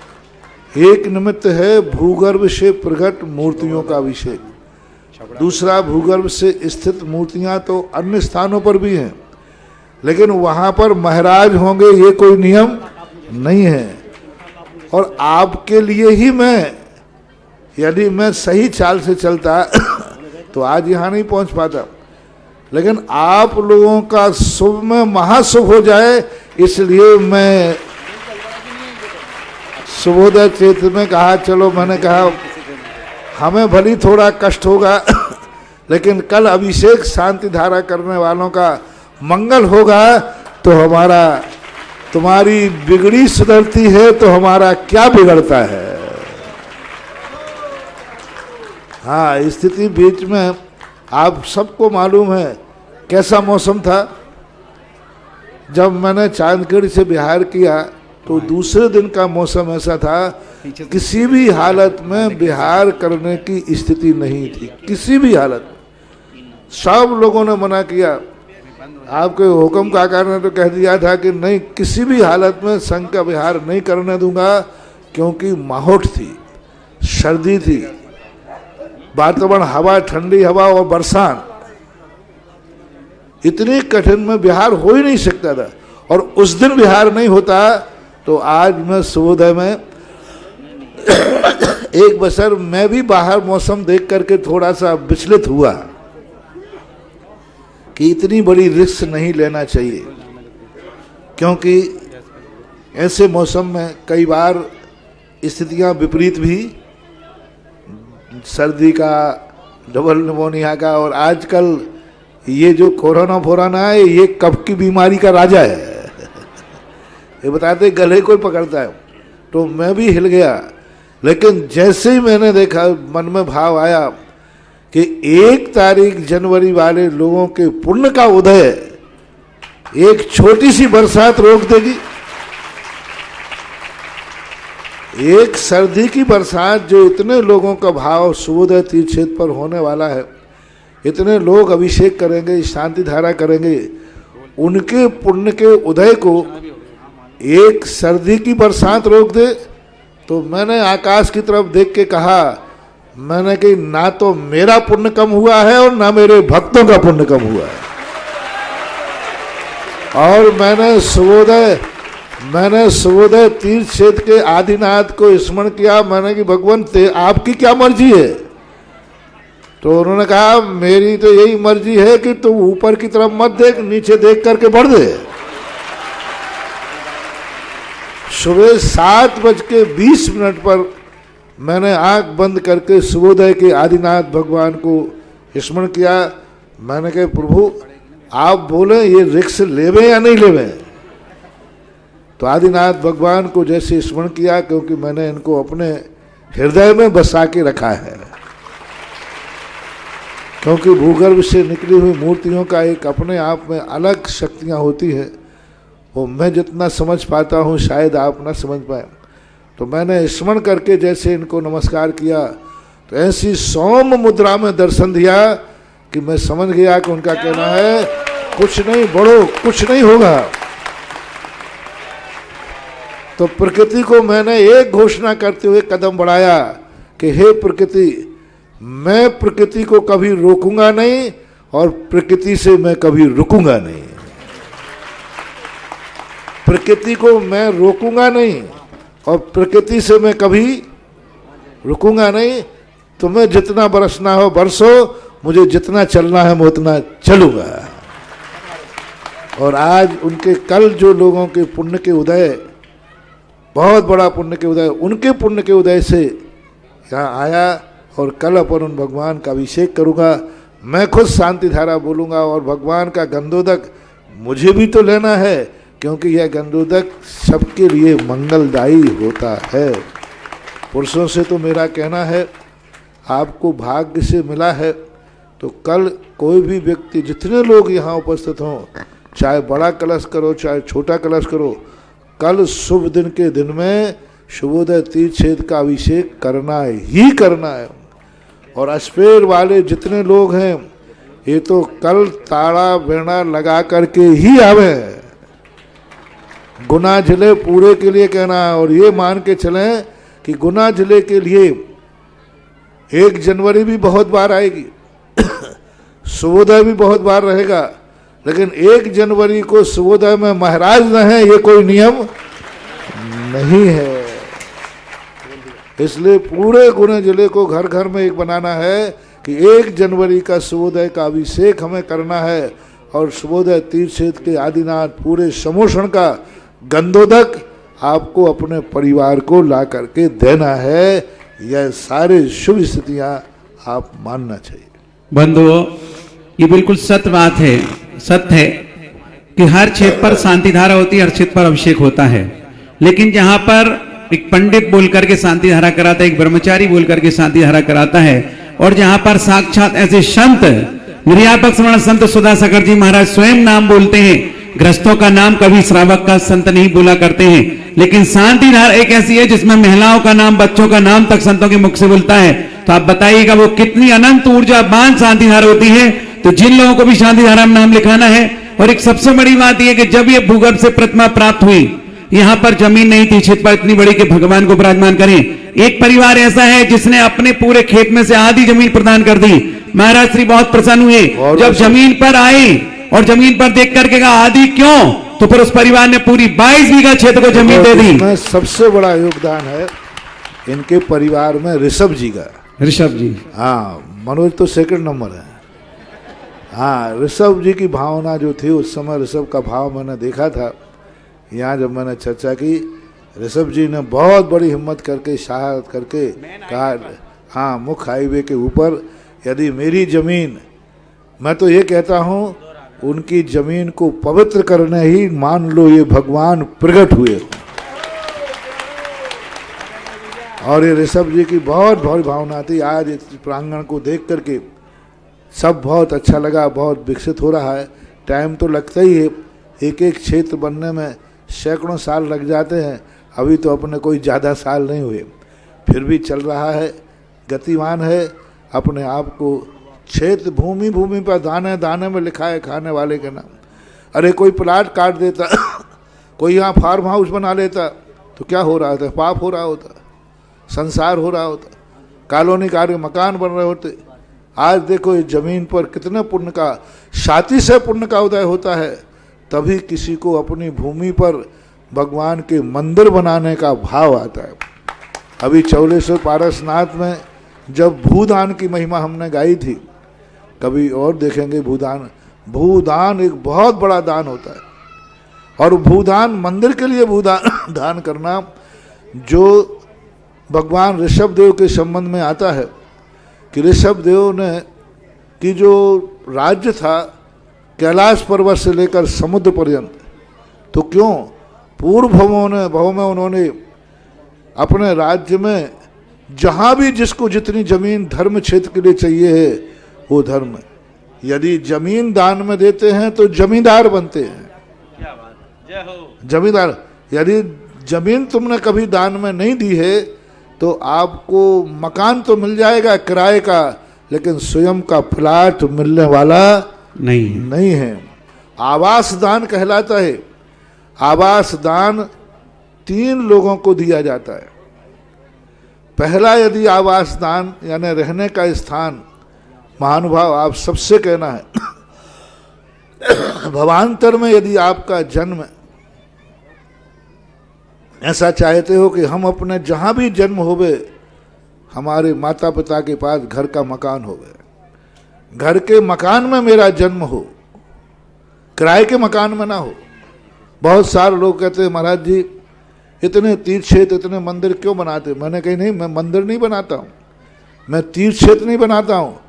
एक निमित्त है भूगर्भ से प्रकट मूर्तियों का अभिषेक, दूसरा भूगर्भ से स्थित मूर्तियां तो अन्य स्थानों पर भी हैं, लेकिन वहां पर महाराज होंगे ये कोई नियम नहीं है। और आपके लिए ही मैं, यदि मैं सही चाल से चलता तो आज यहाँ नहीं पहुंच पाता, लेकिन आप लोगों का शुभ में महाशुभ हो जाए, इसलिए मैं सुबोधय क्षेत्र में कहा चलो, मैंने कहा हमें भली थोड़ा कष्ट होगा लेकिन कल अभिषेक शांति धारा करने वालों का मंगल होगा, तो हमारा, तुम्हारी बिगड़ी सुधरती है तो हमारा क्या बिगड़ता है। हाँ, स्थिति बीच में आप सबको मालूम है कैसा मौसम था। जब मैंने चांदखेड़ी से बिहार किया तो दूसरे दिन का मौसम ऐसा था, किसी भी हालत में बिहार करने की स्थिति नहीं थी, किसी भी हालत में। सब लोगों ने मना किया, आपके हुक्म काका ने तो कह दिया था कि नहीं, किसी भी हालत में संघ का विहार नहीं करने दूंगा, क्योंकि माहौट थी, सर्दी थी, वातावरण, हवा, ठंडी हवा और बरसात, इतनी कठिन में बिहार हो ही नहीं सकता था। और उस दिन बिहार नहीं होता तो आज मैं सुबोदय में एक बसर मैं भी बाहर मौसम देख करके थोड़ा सा विचलित हुआ कि इतनी बड़ी रिस्क नहीं लेना चाहिए, क्योंकि ऐसे मौसम में कई बार स्थितियां विपरीत भी, सर्दी का, डबल निमोनिया का, और आजकल ये जो कोरोना है ये कफ की बीमारी का राजा है। ये बताते गले को पकड़ता है। तो मैं भी हिल गया, लेकिन जैसे ही मैंने देखा मन में भाव आया कि 1 तारीख जनवरी वाले लोगों के पुण्य का उदय एक छोटी सी बरसात रोक देगी। एक सर्दी की बरसात जो इतने लोगों का भाव सुबोदय तीर्थ क्षेत्र पर होने वाला है, इतने लोग अभिषेक करेंगे, शांति धारा करेंगे, उनके पुण्य के उदय को एक सर्दी की बरसात रोक दे। तो मैंने आकाश की तरफ देख के कहा, मैंने कि ना तो मेरा पुण्य कम हुआ है और ना मेरे भक्तों का पुण्य कम हुआ है। और मैंने सुबोदय तीर्थ क्षेत्र के आदिनाथ को स्मरण किया। मैंने कि भगवान आपकी क्या मर्जी है? तो उन्होंने कहा मेरी तो यही मर्जी है कि तू ऊपर की तरफ मत देख, नीचे देख करके बढ़ दे। सुबह 7:20 पर मैंने आंख बंद करके सुबोदय के आदिनाथ भगवान को स्मरण किया। मैंने कहा प्रभु आप बोले ये रिक्स लेवे या नहीं लेवे? तो आदिनाथ भगवान को जैसे स्मरण किया, क्योंकि मैंने इनको अपने हृदय में बसा के रखा है, क्योंकि भूगर्भ से निकली हुई मूर्तियों का एक अपने आप में अलग शक्तियाँ होती हैं। वो मैं जितना समझ पाता हूँ शायद आप ना समझ पाए। तो मैंने स्मरण करके जैसे इनको नमस्कार किया, तो ऐसी सौम्य मुद्रा में दर्शन दिया कि मैं समझ गया कि उनका कहना है कुछ नहीं बढ़ो, कुछ नहीं होगा। तो प्रकृति को मैंने एक घोषणा करते हुए कदम बढ़ाया कि हे प्रकृति, मैं प्रकृति को कभी रोकूंगा नहीं और प्रकृति से मैं कभी रुकूंगा नहीं। प्रकृति को मैं रोकूंगा नहीं और प्रकृति से मैं कभी रुकूंगा नहीं। तुम्हें जितना बरसना हो बरसो, मुझे जितना चलना है मैं उतना चलूंगा। और आज उनके कल जो लोगों के पुण्य के उदय, बहुत बड़ा पुण्य के उदय, उनके पुण्य के उदय से यहाँ आया और कल अपन उन भगवान का अभिषेक करूँगा। मैं खुद शांति धारा बोलूँगा और भगवान का गंधोदक मुझे भी तो लेना है, क्योंकि यह गंधोदक सबके लिए मंगलदायी होता है। पुरुषों से तो मेरा कहना है आपको भाग्य से मिला है, तो कल कोई भी व्यक्ति, जितने लोग यहाँ उपस्थित हों, चाहे बड़ा कलश करो चाहे छोटा कलश करो, कल शुभ दिन के दिन में सुबोदय तीर्थ क्षेत्र का अभिषेक करना ही करना है। और अस्पेर वाले जितने लोग हैं ये तो कल ताड़ा बेड़ा लगा करके ही आवे, गुना जिले पूरे के लिए कहना है। और ये मान के चलें कि गुना जिले के लिए 1 जनवरी भी बहुत बार आएगी, सुबोदय भी बहुत बार रहेगा, लेकिन 1 जनवरी को सुबोदय में महाराज न है ये कोई नियम नहीं है। इसलिए पूरे गुना जिले को घर घर में एक बनाना है कि 1 जनवरी का सुबोदय का अभिषेक हमें करना है और सुबोदय तीर्थ क्षेत्र के आदिनाथ पूरे समोषण का गंधोदक आपको अपने परिवार को ला करके देना है। यह सारे शुभ स्थितियां आप मानना चाहिए। बंधुओं, ये बिल्कुल सत्य बात है, सत्य है कि हर क्षेत्र पर शांति धारा होती है, हर क्षेत्र पर अभिषेक होता है। लेकिन जहां पर एक पंडित बोल करके शांति धारा कराता है, एक ब्रह्मचारी बोल करके शांति धारा कराता है, और जहां पर साक्षात ऐसे संत, निर्यापक श्रवण संत सुधासागर जी महाराज स्वयं नाम बोलते हैं, गृहस्थों का नाम कभी श्रावक का संत नहीं बोला करते हैं। लेकिन शांति धारा एक ऐसी है जिसमें महिलाओं का नाम, बच्चों का नाम तक संतों के मुख से बोलता है। तो आप बताइएगा वो कितनी अनंत ऊर्जावान शांति धारा होती है। तो जिन लोगों को भी शांति धारा में नाम लिखाना है, और एक सबसे बड़ी बात यह कि जब ये भूगर्भ से प्रतिमा प्राप्त हुई, यहाँ पर जमीन नहीं थी, छत पर इतनी बड़ी कि भगवान को विराजमान करें। एक परिवार ऐसा है जिसने अपने पूरे खेत में से आधी जमीन प्रदान कर दी। महाराज श्री बहुत प्रसन्न हुए जब जमीन पर आए और जमीन पर देख करके कहा आधी क्यों, तो फिर उस परिवार ने पूरी 22 बीघा क्षेत्र को जमीन दे दी। सबसे बड़ा योगदान है इनके परिवार में ऋषभ जी का। ऋषभ जी, हाँ, मनोज तो सेकंड नंबर है। हाँ, ऋषभ जी की भावना जो थी उस समय ऋषभ का भाव मैंने देखा था यहाँ जब मैंने चर्चा की। ऋषभ जी ने बहुत बड़ी हिम्मत करके शहादत करके कहा, हाँ, मुख्य हाईवे के ऊपर यदि मेरी जमीन, मैं तो ये कहता हूँ उनकी जमीन को पवित्र करने ही मान लो ये भगवान प्रकट हुए। और ये ऋषभ जी की बहुत बड़ी भावना थी। आज इस प्रांगण को देख करके सब बहुत अच्छा लगा, बहुत विकसित हो रहा है। टाइम तो लगता ही है, एक एक क्षेत्र बनने में सैकड़ों साल लग जाते हैं। अभी तो अपने कोई ज़्यादा साल नहीं हुए, फिर भी चल रहा है, गतिमान है। अपने आप को क्षेत्र भूमि भूमि पर दाने दाने में लिखा है खाने वाले का नाम। अरे कोई प्लाट काट देता कोई यहाँ फार्म हाउस बना लेता तो क्या हो रहा था? पाप हो रहा होता, संसार हो रहा होता, कॉलोनी कार्य मकान बन रहे होते। आज देखो इस जमीन पर कितने पुण्य का, शाती से पुण्य का उदय होता है। तभी किसी को अपनी भूमि पर भगवान के मंदिर बनाने का भाव आता है। अभी चौलेश्वर पारसनाथ में जब भूदान की महिमा हमने गाई थी, कभी और देखेंगे भूदान। भूदान एक बहुत बड़ा दान होता है और भूदान मंदिर के लिए भूदान दान करना जो भगवान ऋषभ देव के संबंध में आता है कि ऋषभ देव ने की जो राज्य था कैलाश पर्वत से लेकर समुद्र पर्यंत, तो क्यों पूर्व भवों में उन्होंने अपने राज्य में जहाँ भी जिसको जितनी जमीन धर्म क्षेत्र के लिए चाहिए है वो धर्म, यदि जमीन दान में देते हैं तो जमींदार बनते हैं। क्या बात, जय हो। जमींदार, यदि जमीन तुमने कभी दान में नहीं दी है तो आपको मकान तो मिल जाएगा किराए का, लेकिन स्वयं का प्लाट मिलने वाला नहीं है। आवास दान कहलाता है। आवास दान 3 लोगों को दिया जाता है। पहला यदि आवास दान यानी रहने का स्थान, महानुभाव आप सबसे कहना है भवांतर में यदि आपका जन्म ऐसा चाहते हो कि हम अपने जहाँ भी जन्म होवे हमारे माता पिता के पास घर का मकान होवे, घर के मकान में मेरा जन्म हो, किराए के मकान में ना हो। बहुत सारे लोग कहते हैं महाराज जी इतने तीर्थ क्षेत्र इतने मंदिर क्यों बनाते? मैंने कही नहीं, मैं मंदिर नहीं बनाता हूँ, मैं तीर्थ क्षेत्र नहीं बनाता हूँ।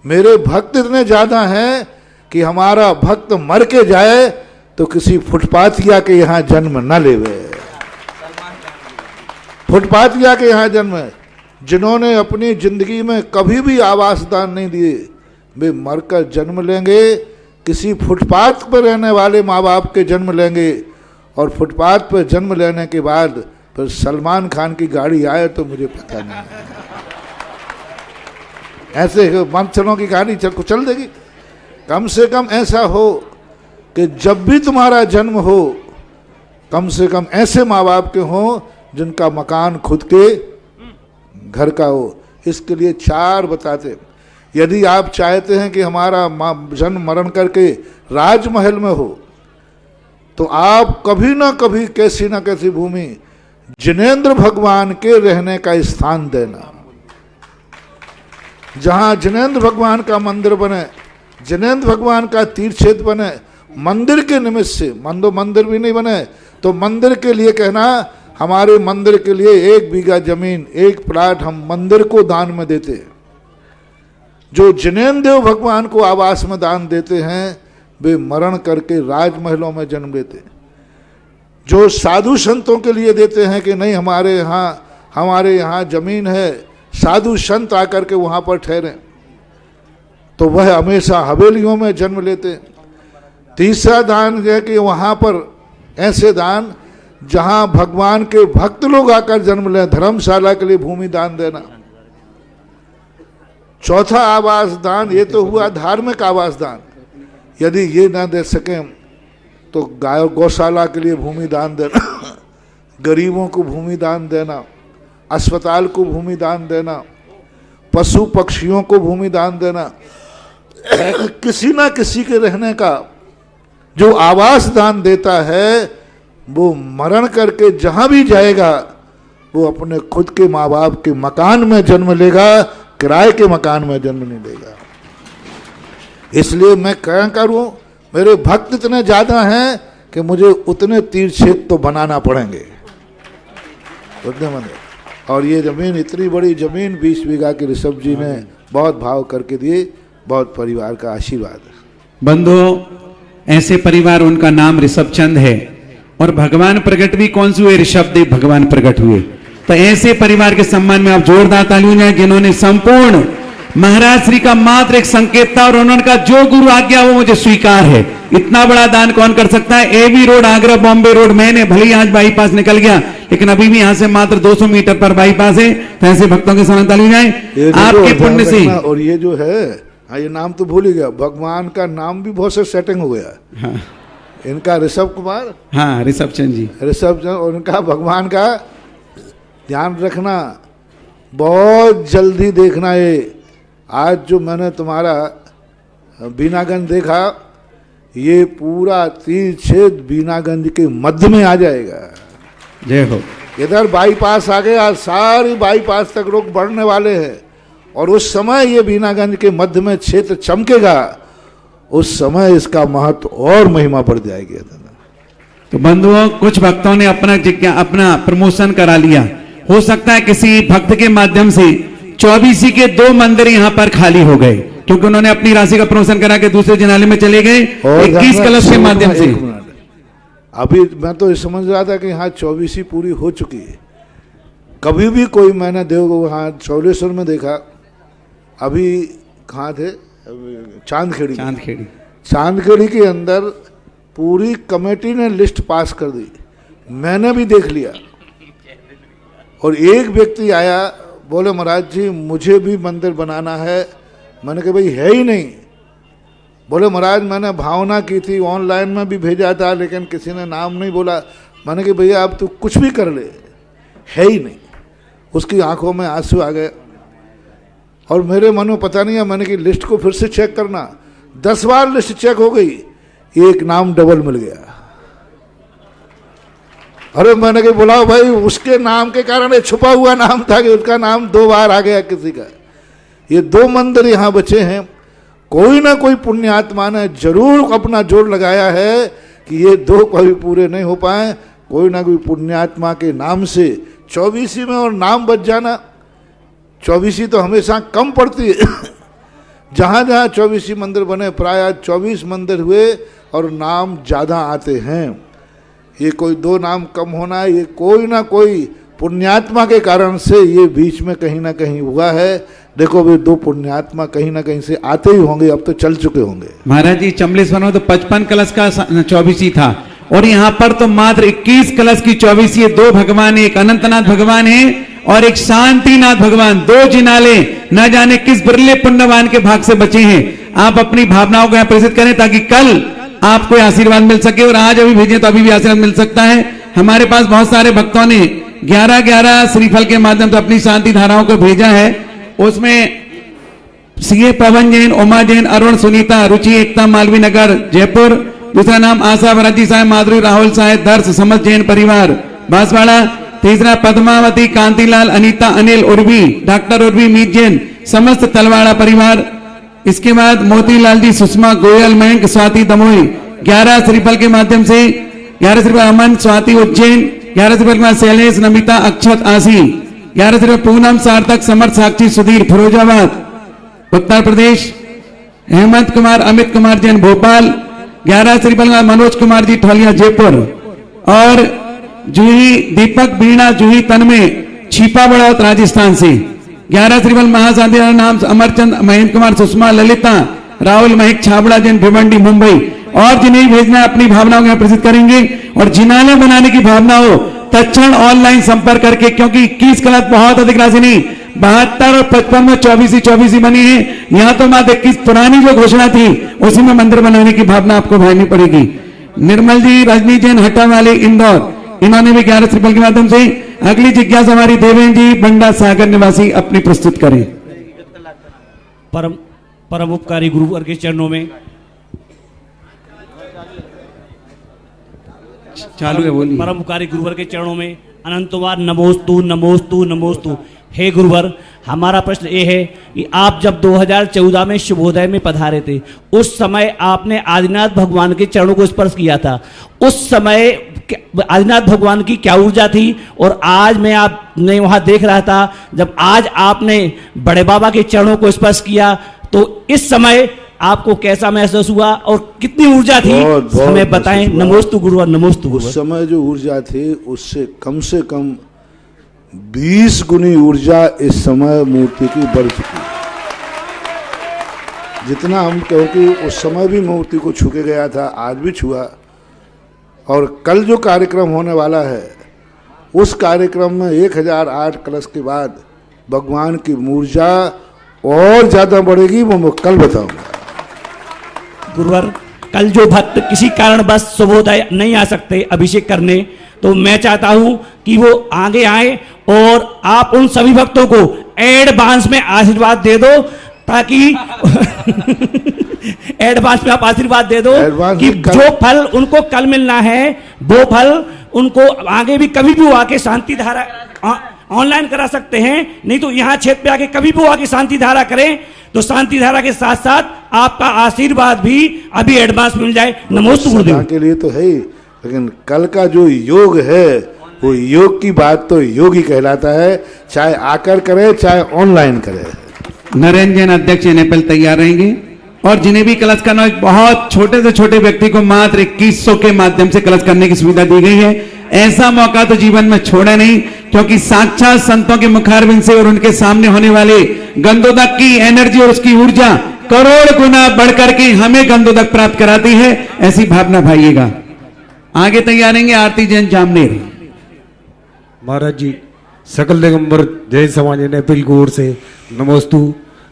मेरे भक्त इतने ज़्यादा हैं कि हमारा भक्त मर के जाए तो किसी फुटपाथिया के यहाँ जन्म न लेवे। फुटपाथिया के यहाँ जन्म है, जिन्होंने अपनी जिंदगी में कभी भी आवास दान नहीं दिए, वे मरकर जन्म लेंगे, किसी फुटपाथ पर रहने वाले माँ बाप के जन्म लेंगे और फुटपाथ पर जन्म लेने के बाद फिर सलमान खान की गाड़ी आए तो मुझे पता नहीं। ऐसे मंचलों की कहानी चल देगी। कम से कम ऐसा हो कि जब भी तुम्हारा जन्म हो कम से कम ऐसे माँ बाप के हों जिनका मकान खुद के घर का हो। इसके लिए 4 बताते। यदि आप चाहते हैं कि हमारा जन्म मरण करके राजमहल में हो तो आप कभी ना कभी कैसी ना कैसी भूमि जिनेंद्र भगवान के रहने का स्थान देना। जहां जिनेंद्र भगवान का मंदिर बने, जिनेंद्र भगवान का तीर्थ क्षेत्र बने, मंदिर के निमित्त से, मंदिर भी नहीं बने तो मंदिर के लिए कहना हमारे मंदिर के लिए 1 बीघा जमीन 1 प्लाट हम मंदिर को दान में देते हैं। जो जिनेंद्र देव भगवान को आवास में दान देते हैं वे मरण करके राजमहलों में जन्म लेते हैं। जो साधु संतों के लिए देते हैं कि नहीं हमारे यहाँ जमीन है, साधु संत आकर के वहाँ पर ठहरे, तो वह हमेशा हवेलियों में जन्म लेते हैं। तीसरा दान है कि वहाँ पर ऐसे दान जहाँ भगवान के भक्त लोग आकर जन्म लें, धर्मशाला के लिए भूमि दान देना। चौथा आवास दान, ये तो हुआ धार्मिक आवास दान। यदि ये ना दे सकें तो गौशाला के लिए भूमि दान देना। गरीबों को भूमि दान देना, अस्पताल को भूमि दान देना, पशु पक्षियों को भूमि दान देना, किसी ना किसी के रहने का जो आवास दान देता है वो मरण करके जहां भी जाएगा वो अपने खुद के माँ बाप के मकान में जन्म लेगा, किराए के मकान में जन्म नहीं लेगा। इसलिए मैं क्या करूं, मेरे भक्त इतने ज्यादा हैं कि मुझे उतने तीर्थ क्षेत्र तो बनाना पड़ेंगे, उतने मंदिर। और ये जमीन, इतनी बड़ी जमीन 20 बीघा की ऋषभ जी ने बहुत भाव करके दिए, बहुत परिवार का आशीर्वाद है। बंधुओं, ऐसे परिवार, उनका नाम ऋषभ चंद है और भगवान प्रकट भी कौन से हुए? ऋषभ देव भगवान प्रकट हुए। तो ऐसे परिवार के सम्मान में आप जोरदार तालियां जाए जिन्होंने संपूर्ण महाराज श्री का मात्र एक संकेत था और उन्होंने कहा जो गुरु आज्ञा वो मुझे स्वीकार है। इतना बड़ा दान कौन कर सकता है? AB road, Agra Bombay road, मैंने भले ही आज बाईपास निकल गया लेकिन अभी भी यहां से मात्र 200 मीटर पर बाईपास है। तो ऐसे भक्तों के सम्मान तालियां जाए आपके पुण्य से। और ये जो है, हाँ ये नाम तो भूल ही गया, भगवान का नाम भी बहुत से सेटिंग हो गया। हाँ। इनका ऋषभ कुमार, हाँ ऋषभ चंद जी, ऋषभ चंद, और इनका भगवान का ध्यान रखना, बहुत जल्दी देखना। ये आज जो मैंने तुम्हारा बीनागंज देखा, ये पूरा तीर्थ क्षेत्र बीनागंज के मध्य में आ जाएगा। जय हो। इधर बाईपास आ गया, सारी बाईपास तक लोग बढ़ने वाले हैं और उस समय ये बीनागंज के मध्य में क्षेत्र चमकेगा, उस समय इसका महत्व और महिमा बढ़ जाएगी। तो बंधुओं, कुछ भक्तों ने अपना प्रमोशन करा लिया। हो सकता है किसी भक्त के माध्यम से 24 के 2 मंदिर यहाँ पर खाली हो गए क्योंकि उन्होंने अपनी राशि का प्रमोशन करा के दूसरे जिनाले में चले गए 21 कलश के माध्यम से। अभी मैं तो समझ रहा था कि यहाँ 24 पूरी हो चुकी है। कभी भी कोई, मैंने देव वहाँ चौलेश्वर में देखा, अभी कहाँ थे, चांदखेड़ी के अंदर पूरी कमेटी ने लिस्ट पास कर दी, मैंने भी देख लिया। और एक व्यक्ति आया, बोले महाराज जी मुझे भी मंदिर बनाना है। मैंने कहा भाई है ही नहीं। बोले महाराज मैंने भावना की थी, ऑनलाइन में भी भेजा था लेकिन किसी ने नाम नहीं बोला। मैंने कहा भैया आप तो कुछ भी कर ले, है ही नहीं। उसकी आंखों में आंसू आ गए और मेरे मन में पता नहीं है, मैंने कि लिस्ट को फिर से चेक करना। 10 बार लिस्ट चेक हो गई, एक नाम डबल मिल गया। अरे मैंने कहा बुलाओ भाई, उसके नाम के कारण छुपा हुआ नाम था कि उसका नाम 2 बार आ गया किसी का। ये 2 मंदिर यहाँ बचे हैं। कोई ना कोई पुण्यात्मा ने जरूर अपना जोर लगाया है कि ये 2 कभी पूरे नहीं हो पाए। कोई ना कोई पुण्यात्मा के नाम से 24 में और नाम बच जाना। 24 तो हमेशा कम पड़ती है। जहाँ जहाँ 24 मंदिर बने, प्राय 24 मंदिर हुए और नाम ज़्यादा आते हैं। ये कोई 2 नाम कम होना, ये कोई ना कोई पुण्यात्मा के कारण से ये बीच में कहीं ना कहीं हुआ है। देखो वे 2 पुण्यात्मा कहीं ना कहीं से आते ही होंगे, अब तो चल चुके होंगे। महाराज जी चमलेश्वर में तो 55 कलश का 24 था और यहाँ पर तो मात्र 21 कलश की 24। ये 2 भगवान, एक अनंतनाथ भगवान है और एक शांतिनाथ भगवान। 2 जिनाले न जाने किस बिरले पुण्यवान के भाग से बचे हैं। आप अपनी भावनाओं को यहाँ प्रेषित करें ताकि कल आपको आशीर्वाद मिल सके, और आज अभी भेजें तो अभी भी आशीर्वाद मिल सकता है। हमारे पास बहुत सारे भक्तों ने 11-11 श्रीफल के माध्यम से अपनी शांति धाराओं को भेजा है। उसमें सीए पवन जैन, उमा जैन, अरुण, सुनीता, रुचि, एकता, मालवी नगर, जयपुर। दूसरा नाम आशा, भरत साहब, माधुरी, राहुल साहब, दर्श, समझ जैन परिवार, बांसवाड़ा। तीसरा पद्मावती, कांतिलाल, अनीता, अनिल, उर्वी, डॉक्टर उर्वी, मीत जैन, समस्त तलवाड़ा परिवार। इसके बाद मोतीलाल जी, सुषमा, गोयल, मयंक, स्वाति, दमोई। 11 श्रीफल के माध्यम से 11 श्रीफल अमन, स्वाति, उज्जैन। 11 श्रीफल के बाद शैलेश, नमिता, अक्षत, आसी। 11 श्रीफल पूनम, सार्थक, समर्थ, साक्षी, सुधीर, फिरोजाबाद उत्तर प्रदेश। हेमंत कुमार, अमित कुमार जैन, भोपाल। 11 श्रीफल का मनोज कुमार जी, ठोलिया, जयपुर। और जूही, दीपक, बीणा, जूही, तन्मय, छिपा बड़ौत, राजस्थान से। 11 श्रीफल महासाधी नाम अमरचंद, महेंद्र कुमार, सुषमा, ललिता, राहुल, महक, छाबड़ा जैन, भिवंडी, मुंबई। और जिन्हें भेजना अपनी भावनाओं को प्रसिद्ध करेंगे और जिनाले बनाने की भावना हो तत्क्षण ऑनलाइन संपर्क करके, क्योंकि 21 कलश बहुत अधिक राशि नहीं, 72 और 55 में 24 बनी है। यहाँ तो मात्र 21 पुरानी जो घोषणा थी उसी में मंदिर बनाने की भावना आपको भागनी पड़ेगी। निर्मल जी, रजनी जैन, हटा वाले, इंदौर। इन्होंने भी 11 श्रीफल के माध्यम से अगली जिज्ञासा हमारी देवेंद्र जी बंडा सागर निवासी अपनी प्रस्तुत करें। परम उपकारी गुरुवर के चरणों में चालू है, बोलिए। परम उपकारी गुरुवर के चरणों में अनंतवार नमोस्तु नमोस्तु नमोस्तु। हे गुरुवर, हमारा प्रश्न ये है कि आप जब 2014 में शुभोदय में पधारे थे, उस समय आपने आदिनाथ भगवान के चरणों को स्पर्श किया था। उस समय आदिनाथ भगवान की क्या ऊर्जा थी? और आज मैं आपने वहां देख रहा था, जब आज आपने बड़े बाबा के चरणों को स्पर्श किया, तो इस समय आपको कैसा महसूस हुआ और कितनी ऊर्जा थी? हमें बताएं। नमोस्तु गुरुवर, नमोस्तु गुरुवर। उस समय जो ऊर्जा थी उससे कम 20 गुनी ऊर्जा इस समय मूर्ति की बढ़ चुकी है। जितना हम, क्योंकि उस समय भी मूर्ति को छू के गया था, आज भी छुआ, और कल जो कार्यक्रम होने वाला है उस कार्यक्रम में 1008 कलश के बाद भगवान की ऊर्जा और ज्यादा बढ़ेगी, वो मैं कल बताऊंगा। गुरुवर, कल जो भक्त किसी कारणवश सुबोधय नहीं आ सकते अभिषेक करने, तो मैं चाहता हूं कि वो आगे आए और आप उन सभी भक्तों को एडवांस में आशीर्वाद दे दो, ताकि एडवांस में आप आशीर्वाद दे दो कि जो फल उनको कल मिलना है वो फल उनको आगे भी कभी भी वो आके शांति धारा ऑनलाइन करा सकते हैं, नहीं तो यहाँ क्षेत्र पे आके कभी भी वो आके शांति धारा करें, तो शांति धारा के साथ साथ आपका आशीर्वाद भी अभी एडवांस मिल जाए। नमोस्तु गुरुदेव के लिए तो है ही, लेकिन कल का जो योग है वो योग की बात तो योग ही कहलाता है, चाहे आकर करे चाहे ऑनलाइन करे। नरेंद्र जैन अध्यक्ष नेपाल तैयार रहेंगे, और जिन्हें भी कलश करना, एक बहुत छोटे से छोटे व्यक्ति को मात्र 2100 के माध्यम से कलश करने की सुविधा दी गई है। ऐसा मौका तो जीवन में छोड़े नहीं, क्योंकि साक्षात संतों के मुखारबिंद से और उनके सामने होने वाले गंधोदक की एनर्जी और उसकी ऊर्जा करोड़ गुना बढ़कर के हमें गंधोदक प्राप्त कराती है। ऐसी भावना भाइएगा। आगे तैयार रहेंगे आरती जैन जामनेर। महाराज जी, सकल दिगंबर जैन समाज नेपाल की ओर से नमोस्तु।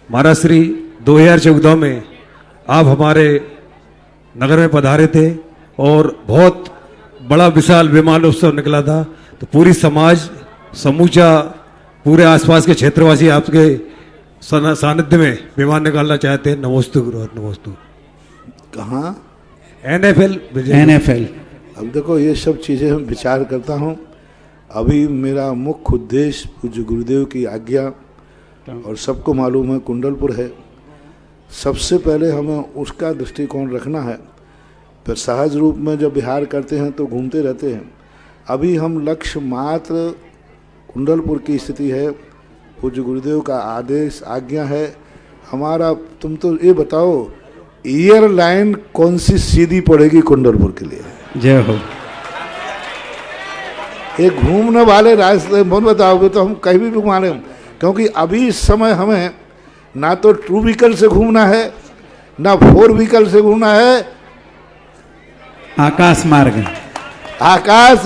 महाराज श्री 2014 में आप हमारे नगर में पधारे थे और बहुत बड़ा विशाल विमान उत्सव निकला था, तो पूरी समाज समूचा पूरे आसपास के क्षेत्रवासी आपके सानिध्य में विमान निकालना चाहते हैं। नमोस्तु गुरु, नमोस्तु। कहाँ? NFL। अब देखो, ये सब चीज़ें हम विचार करता हूँ। अभी मेरा मुख्य उद्देश्य पूज्य गुरुदेव की आज्ञा, और सबको मालूम है कुंडलपुर है, सबसे पहले हमें उसका दृष्टिकोण रखना है। फिर सहज रूप में जब विहार करते हैं तो घूमते रहते हैं। अभी हम लक्ष्य मात्र कुंडलपुर की स्थिति है, पूज्य गुरुदेव का आदेश आज्ञा है हमारा। तुम तो ये बताओ, एयरलाइन कौन सी सीधी पड़ेगी कुंडलपुर के लिए? जय हो। एक घूमने वाले रास्ते बहुत बताओगे तो हम कहीं भी घुमा लें, क्योंकि अभी इस समय हमें ना तो 2 व्हीकल से घूमना है, ना 4 व्हीकल से घूमना है, आकाश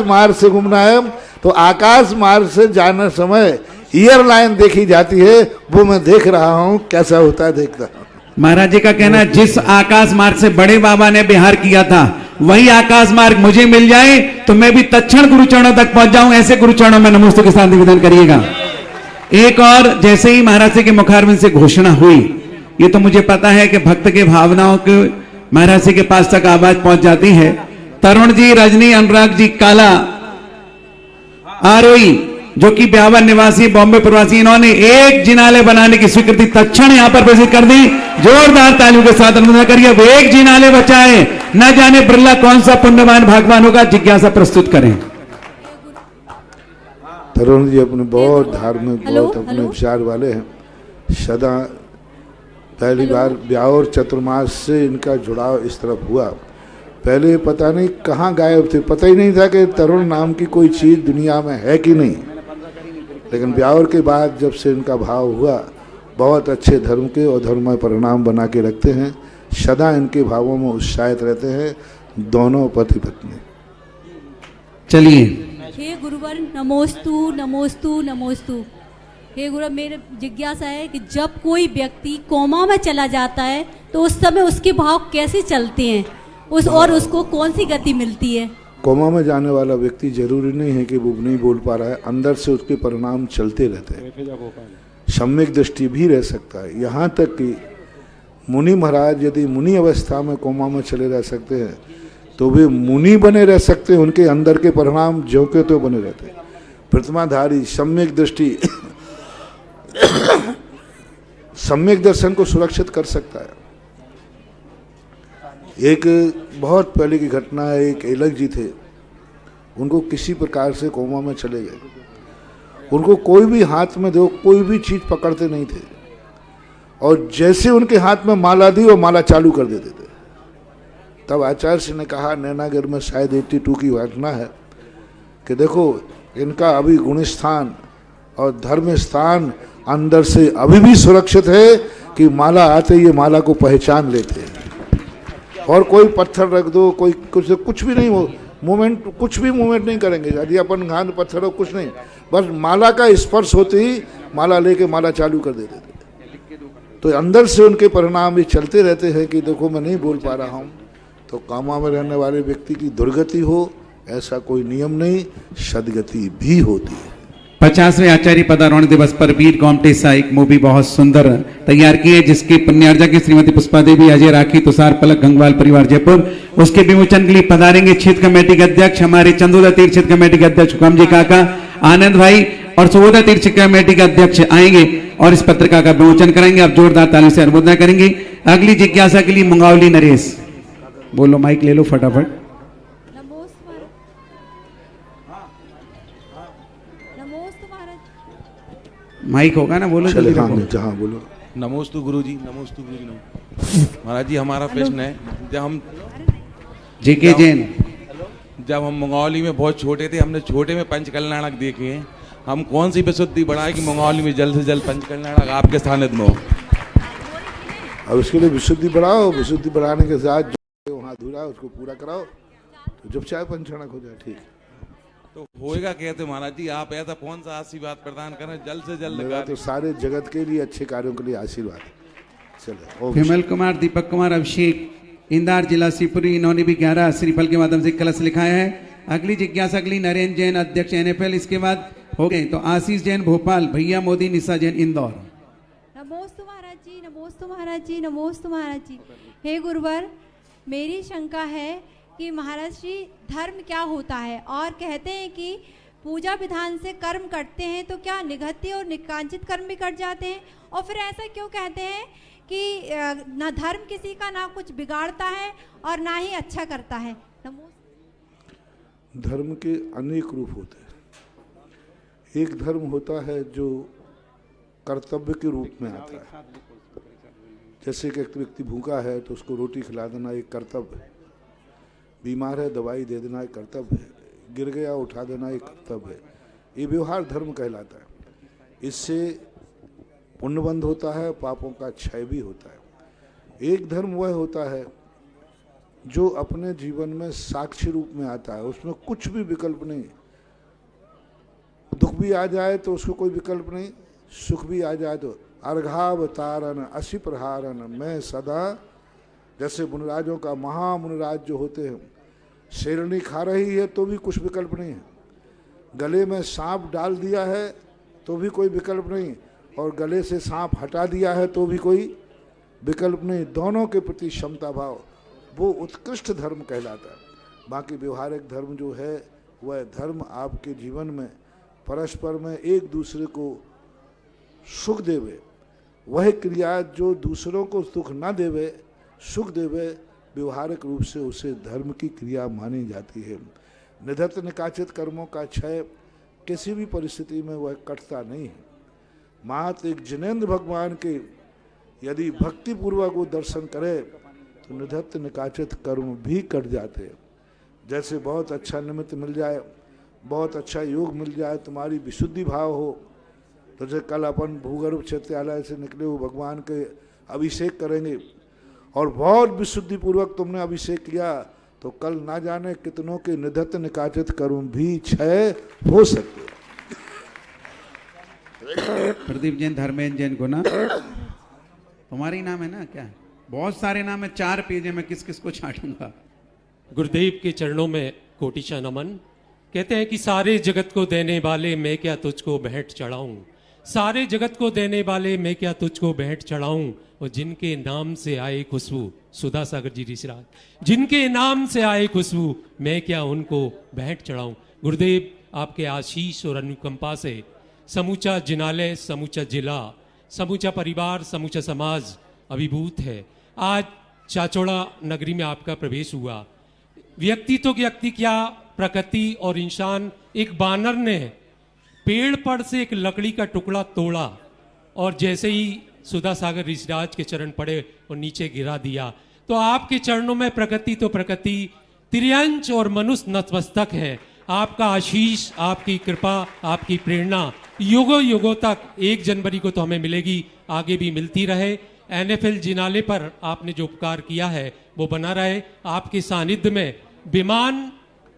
मार्ग से घूमना है। तो आकाश मार्ग से जाने समय एयरलाइन देखी जाती है, वो मैं देख रहा हूँ कैसा होता है, देखता हूँ। महाराज जी का कहना है, जिस आकाश मार्ग से बड़े बाबा ने बिहार किया था वही आकाश मार्ग मुझे मिल जाए तो मैं भी तत्क्षण गुरुचरणों तक पहुंच जाऊं। ऐसे गुरुचरणों में नमोस्तु के साथ निवेदन करिएगा। एक और, जैसे ही महाराज जी के मुखारबिंद से घोषणा हुई, ये तो मुझे पता है कि भक्त के भावनाओं के महाराज जी के पास तक आवाज पहुंच जाती है। तरुण जी, रजनी, अनुराग जी काला, आरोई, जो कि ब्यावर निवासी, बॉम्बे प्रवासी, इन्होंने एक जिनालय बनाने की स्वीकृति तत्क्षण यहां पर प्रेषित कर दी। जोरदार तालियों के साथ अनुमोदन करिए। वो एक जिनालय बचाए, न जाने बिरला कौन सा पुण्यवान भगवान होगा। जिज्ञासा प्रस्तुत करें। तरुण जी अपने बहुत धार्मिक, बहुत अपने विचार वाले हैं। सदा पहली बार ब्यावर चतुर्मास से इनका जुड़ाव इस तरफ हुआ। पहले पता नहीं कहाँ गायब थे, पता ही नहीं था कि तरुण नाम की कोई चीज़ दुनिया में है कि नहीं। लेकिन ब्यावर के बाद जब से इनका भाव हुआ, बहुत अच्छे धर्म के और धर्ममय परिणाम बना के रखते हैं। सदा इनके भावों में उत्साहित रहते हैं, दोनों पति पत्नी। चलिए। हे गुरुवर, नमोस्तु नमोस्तु नमोस्तु। हे गुरुवर, मेरी जिज्ञासा है कि जब कोई व्यक्ति कोमा में चला जाता है तो उस समय उसके भाव कैसे चलते हैं, और उसको कौन सी गति मिलती है? कोमा में जाने वाला व्यक्ति जरूरी नहीं है कि वो नहीं बोल पा रहा है, अंदर से उसके परिणाम चलते रहते हैं। सम्यक दृष्टि भी रह सकता है। यहाँ तक कि मुनि महाराज यदि मुनि अवस्था में कोमा में चले रह सकते हैं तो वे मुनि बने रह सकते हैं, उनके अंदर के परिणाम ज्यों के त्यों बने रहते हैं। प्रतिमाधारी सम्यक दृष्टि सम्यक दर्शन को सुरक्षित कर सकता है। एक बहुत पहले की घटना है, एक एलक जी थे, उनको किसी प्रकार से कोमा में चले गए। उनको कोई भी हाथ में दो, कोई भी चीज पकड़ते नहीं थे, और जैसे उनके हाथ में माला दी वो माला चालू कर देते थे। तब आचार्य जी ने कहा, नैनागिर में शायद 82 की घटना है, कि देखो इनका अभी गुण स्थान और धर्म स्थान अंदर से अभी भी सुरक्षित है कि माला आते ये माला को पहचान लेते हैं। और कोई पत्थर रख दो, कोई कुछ भी नहीं हो, मूवमेंट कुछ भी मूवमेंट नहीं करेंगे। यदि अपन घान पत्थर हो कुछ नहीं, बस माला का स्पर्श होते ही माला लेके माला चालू कर देते थे। तो अंदर से उनके परिणाम भी चलते रहते हैं कि देखो मैं नहीं बोल पा रहा हूँ। तो कामा में रहने वाले व्यक्ति की दुर्गति हो ऐसा कोई नियम नहीं, सदगति भी होती है। 50वें आचार्य पदारोहण दिवस पर वीर गोमटेसा एक मूवी बहुत सुंदर तैयार की है, जिसके पुण्यार्जक श्रीमती पुष्पा देवी, अजय राखी, तुषार पलक, गंगवाल परिवार जयपुर। उसके विमोचन के लिए पधारेंगे क्षेत्र कमेटी के अध्यक्ष हमारे चंदोदा तीर्थ क्षेत्र कमेटी के अध्यक्ष हुकम जी काका, आनंद भाई और सुबोधा तीर्थ क्षेत्र कमेटी के अध्यक्ष आएंगे और इस पत्रिका का विमोचन करेंगे। आप जोरदार ताली से अनुमोदन करेंगे। अगली जिज्ञासा के लिए मुंगावली नरेश, बोलो, माइक ले लो फटाफट। माइक होगा ना, बोलो जल्दी। जहाँ बोलो। नमोस्तु गुरुजी, नमोस्तु गुरुजी। महाराज जी हमारा प्रश्न है, जब हम मंगौली में बहुत छोटे थे, हमने छोटे में पंचकल्याणक देखे हैं, हम कौन सी विशुद्धि बढ़ाए कि मंगौली में जल्द से जल्द पंचकल्याणक आपके सानिध्य में हो? अब इसके लिए विशुद्धि बढ़ाओ, विशुद्धि बढ़ाने के साथ जो वहाँ अधूरा उसको पूरा कराओ, तो जब चाहे पंचकल्याणक हो जाए। ठीक तो होएगा कहते महाराज जी, आप ऐसा कौन सा आशीर्वाद प्रदान करें जल्द से जल्द? मेरा तो सारे जगत के लिए अच्छे कार्यों के लिए आशीर्वाद। चलो। विमल कुमार, दीपक कुमार, अभिषेक, इंदार जिला शिवपुरी, इन्होंने भी 11 श्रीफल के माध्यम से कलश लिखाया है। अगली जिज्ञासा अगली नरेंद्र जैन, अध्यक्ष NFL। इसके बाद हो गए तो आशीष जैन भोपाल, भैया मोदी, निशा जैन इंदौर। नमोस्तु महाराज जी, नमोस्तु महाराज जी, नमोस्तु महाराज जी। हे गुरुवर, मेरी शंका है कि महाराज जी धर्म क्या होता है? और कहते हैं कि पूजा विधान से कर्म करते हैं तो क्या निगत्य और निकांचित कर्म भी कट जाते हैं? और फिर ऐसा क्यों कहते हैं कि ना धर्म किसी का ना कुछ बिगाड़ता है और ना ही अच्छा करता है? धर्म के अनेक रूप होते हैं। एक धर्म होता है जो कर्तव्य के रूप में आता है, जैसे कि एक व्यक्ति भूखा है तो उसको रोटी खिला देना एक कर्तव्य है, बीमार है दवाई दे देना एक कर्तव्य है, गिर गया उठा देना एक कर्तव्य है। ये व्यवहार धर्म कहलाता है। इससे पुण्यबंध होता है, पापों का क्षय भी होता है। एक धर्म वह होता है जो अपने जीवन में साक्षी रूप में आता है, उसमें कुछ भी विकल्प नहीं। दुख भी आ जाए तो उसको कोई विकल्प नहीं, सुख भी आ जाए तो अर्घावतारन असी प्रहारन मैं सदा, जैसे मुनिराजों का महामुनिराज जो होते हैं, शेरनी खा रही है तो भी कुछ विकल्प नहीं है, गले में सांप डाल दिया है तो भी कोई विकल्प नहीं, और गले से सांप हटा दिया है तो भी कोई विकल्प नहीं। दोनों के प्रति क्षमता भाव, वो उत्कृष्ट धर्म कहलाता है। बाकी व्यवहारिक धर्म जो है वह धर्म आपके जीवन में परस्पर में एक दूसरे को सुख देवे, वह क्रिया जो दूसरों को सुख न देवे सुख देवे, व्यवहारिक रूप से उसे धर्म की क्रिया मानी जाती है। निधत्त निकाचित कर्मों का क्षय किसी भी परिस्थिति में वह कटता नहीं है। मात्र एक जिनेंद्र भगवान के यदि भक्ति पूर्वक वो दर्शन करे तो निधत्त निकाचित कर्म भी कट जाते हैं। जैसे बहुत अच्छा निमित्त मिल जाए, बहुत अच्छा योग मिल जाए, तुम्हारी विशुद्धि भाव हो, तो जैसे कल अपन भूगर्भ क्षेत्रालय से निकले हुए भगवान के अभिषेक करेंगे और बहुत विशुद्धि पूर्वक तुमने अभिषेक किया, तो कल ना जाने कितनों के निधत्त निकाचित कर्म भी क्षय हो सकते। प्रदीप जैन, धर्मेंद्र जैन, गुना, तुम्हारी नाम है ना? क्या बहुत सारे नाम है, 4 पेज है, मैं किस किस को छांटूंगा? गुरुदेव के चरणों में कोटिशा नमन। कहते हैं कि सारे जगत को देने वाले मैं क्या तुझको भेंट चढ़ाऊं, सारे जगत को देने वाले मैं क्या तुझको भेंट चढ़ाऊं, और जिनके नाम से आए खुशबू, सुधा सागर जी ऋषिराज, जिनके नाम से आए खुशबू मैं क्या उनको भेंट चढ़ाऊं। गुरुदेव आपके आशीष और अनुकंपा से समूचा जिनालय, समूचा जिला, समूचा परिवार, समूचा समाज अभिभूत है। आज चाचौड़ा नगरी में आपका प्रवेश हुआ। व्यक्ति तो व्यक्ति क्या, प्रकृति और इंसान, एक बानर ने पेड़ पर से एक लकड़ी का टुकड़ा तोड़ा और जैसे ही सुधा सागर ऋषिराज के चरण पड़े और नीचे गिरा दिया। तो आपके चरणों में प्रकृति तो प्रकृति, त्रियंच और मनुष्य नतमस्तक है। आपका आशीष, आपकी कृपा, आपकी प्रेरणा युगों युगों तक 1 जनवरी को तो हमें मिलेगी, आगे भी मिलती रहे। NFL जिनाले पर आपने जो उपकार किया है वो बना रहे। आपके सानिध्य में विमान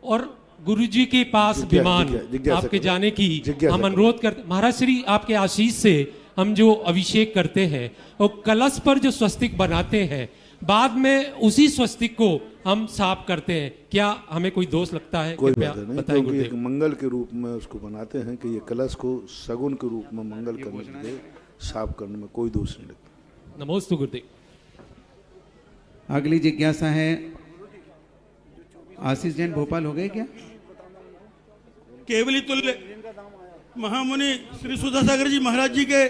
और गुरुजी के पास विमान आपके जाने की हम अनुरोध करते। महाराज श्री आपके आशीष से हम जो अभिषेक करते हैं और कलश पर जो स्वस्तिक बनाते हैं, बाद में उसी स्वस्तिक को हम साफ करते हैं, क्या हमें कोई दोष लगता है? कोई बात नहीं, क्योंकि एक मंगल के रूप में उसको बनाते हैं कि ये कलश को सगुन के रूप में मंगल करने के लिए साफ करने में कोई दोष नहीं लगता। नमोस्तु गुरुदेव। अगली जिज्ञासा है आशीष जैन, भोपाल हो गए क्या? केवली तुल्य महामुनि श्री सुधा सागर जी महाराज जी के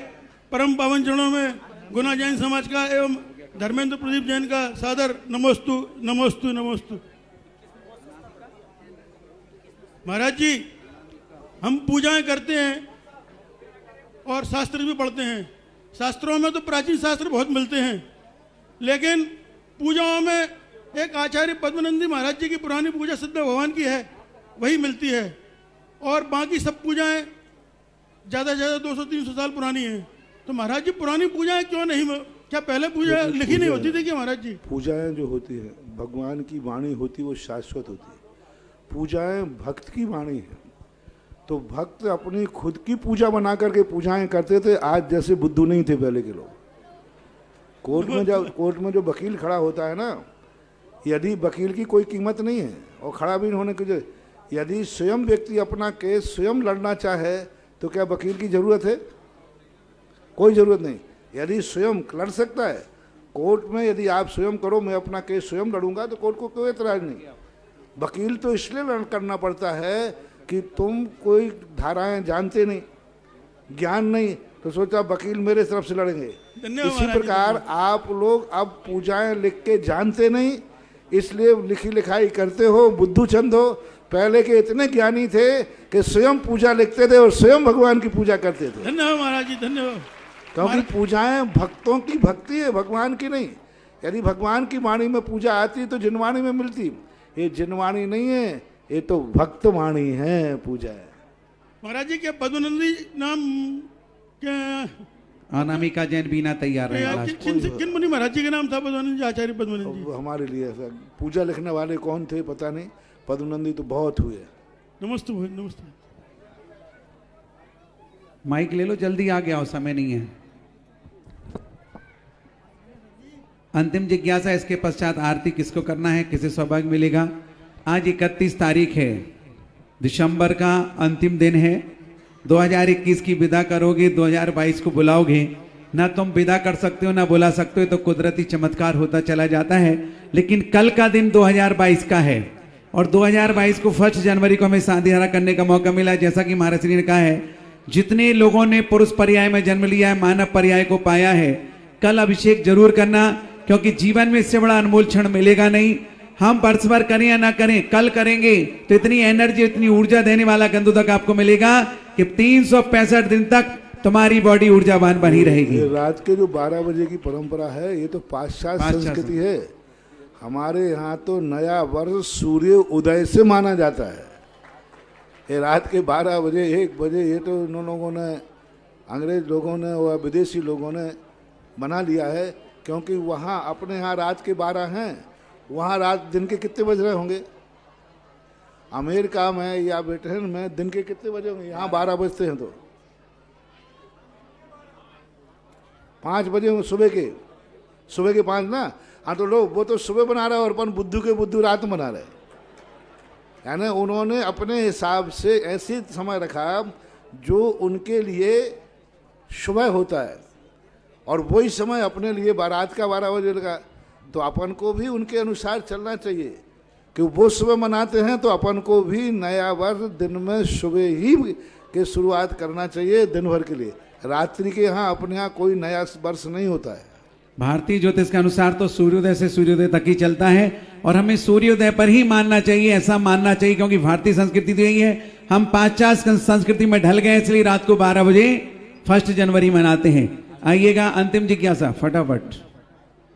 परम पावन चरणों में गुना जैन समाज का एवं धर्मेंद्र प्रदीप जैन का सादर नमोस्तु नमोस्तु नमोस्तु। महाराज जी, हम पूजाएं करते हैं और शास्त्र भी पढ़ते हैं। शास्त्रों में तो प्राचीन शास्त्र बहुत मिलते हैं, लेकिन पूजाओं में एक आचार्य पद्मनंदी महाराज जी की पुरानी पूजा सिद्ध भगवान की है, वही मिलती है। और बाकी सब पूजाएं ज़्यादा से ज़्यादा 200-300 साल पुरानी हैं। तो महाराज जी पुरानी पूजाएं क्यों नहीं, क्या पहले पूजा लिखी नहीं होती थी क्या महाराज जी? पूजाएं जो होती है भगवान की वाणी होती है, वो शाश्वत होती है। पूजाएं भक्त की वाणी है, तो भक्त अपनी खुद की पूजा बना करके पूजाएं करते थे। आज जैसे बुद्धू नहीं थे पहले के लोग। कोर्ट में जो वकील खड़ा होता है ना, यदि वकील की कोई कीमत नहीं है और खड़ा भी होने की, यदि स्वयं व्यक्ति अपना केस स्वयं लड़ना चाहे तो क्या वकील की जरूरत है? कोई जरूरत नहीं। यदि स्वयं लड़ सकता है कोर्ट में, यदि आप स्वयं करो मैं अपना केस स्वयं लड़ूंगा तो कोर्ट को कोई एतराज नहीं। वकील तो इसलिए करना पड़ता है कि तुम कोई धाराएं जानते नहीं, ज्ञान नहीं, तो सोचा वकील मेरे तरफ से लड़ेंगे। इसी प्रकार आप लोग अब पूजाएं लिख के जानते नहीं, इसलिए लिखी लिखाई करते हो, बुद्धू चंद हो। पहले के इतने ज्ञानी थे कि स्वयं पूजा लिखते थे और स्वयं भगवान की पूजा करते थे। धन्यवाद महाराज जी, धन्यवाद। क्योंकि पूजाएं भक्तों की भक्ति है, भगवान की नहीं। यदि भगवान की वाणी में पूजा आती तो जिनवाणी में मिलती। ये जिनवाणी नहीं है, ये तो भक्त वाणी है पूजा है। महाराज जी, क्या पद्मनंदी नाम क्या अनामिका जैन बीना तैयार है? किन मुनि महाराज जी का नाम था पद्मनंदी जी? आचार्य पद्मनंदी जी। हमारे लिए पूजा लिखने वाले कौन थे पता नहीं, पद्मनंदी तो बहुत हुए। नमस्ते नमस्ते। माइक ले लो, जल्दी आ गया हो, समय नहीं है। अंतिम जिज्ञासा, इसके पश्चात आरती किसको करना है, किसे सौभाग्य मिलेगा? आज 31 तारीख है, दिसंबर का अंतिम दिन है। 2021 की विदा करोगे, 2022 को बुलाओगे। ना तुम विदा कर सकते हो ना बुला सकते हो, तो कुदरती चमत्कार होता चला जाता है। लेकिन कल का दिन 2022 का है और 2022 को 1 जनवरी को हमें शादीहारा करने का मौका मिला। जैसा कि महाराज श्री ने कहा है, जितने लोगों ने पुरुष पर्याय में जन्म लिया है, मानव पर्याय को पाया है, कल अभिषेक जरूर करना, क्योंकि जीवन में इससे बड़ा अनमोल क्षण मिलेगा नहीं। हम वर्ष भर करें या ना करें, कल करेंगे तो इतनी एनर्जी, इतनी ऊर्जा देने वाला गंधोदक आपको मिलेगा कि 365 दिन तक तुम्हारी बॉडी ऊर्जावान बनी रहेगी। रात के जो 12 बजे की परंपरा है, ये तो पाश्चात्य संस्कृति है। हमारे यहाँ तो नया वर्ष सूर्य उदय से माना जाता है। ये रात के 12 बजे 1 बजे, ये तो इन लोगों ने, अंग्रेज लोगों ने और विदेशी लोगों ने बना लिया है। क्योंकि वहाँ अपने यहाँ रात के 12 हैं, वहाँ रात दिन के कितने बज रहे होंगे? अमेरिका में या ब्रिटेन में दिन के कितने बजे होंगे? यहाँ 12 बजते हैं तो 5 बजे होंगे सुबह के 5 ना। हाँ, तो लोग वो तो सुबह बना रहे और अपन बुद्धू के बुद्धू रात मना रहे। यानी उन्होंने अपने हिसाब से ऐसे समय रखा जो उनके लिए सुबह होता है, और वही समय अपने लिए बारात का 12 बजे लगा। तो अपन को भी उनके अनुसार चलना चाहिए कि वो सुबह मनाते हैं, तो अपन को भी नया वर्ष दिन में सुबह ही के शुरुआत करना चाहिए दिन भर के लिए। रात्रि के यहाँ अपने यहाँ कोई नया वर्ष नहीं होता है। भारतीय ज्योतिष के अनुसार तो सूर्योदय से सूर्योदय तक ही चलता है, और हमें सूर्योदय पर ही मानना चाहिए, ऐसा मानना चाहिए, क्योंकि भारतीय संस्कृति तो यही है। हम पाश्चात्य संस्कृति में ढल गए, इसलिए रात को 12 बजे 1 जनवरी मनाते हैं। आइएगा अंतिम जिज्ञासा फटाफट।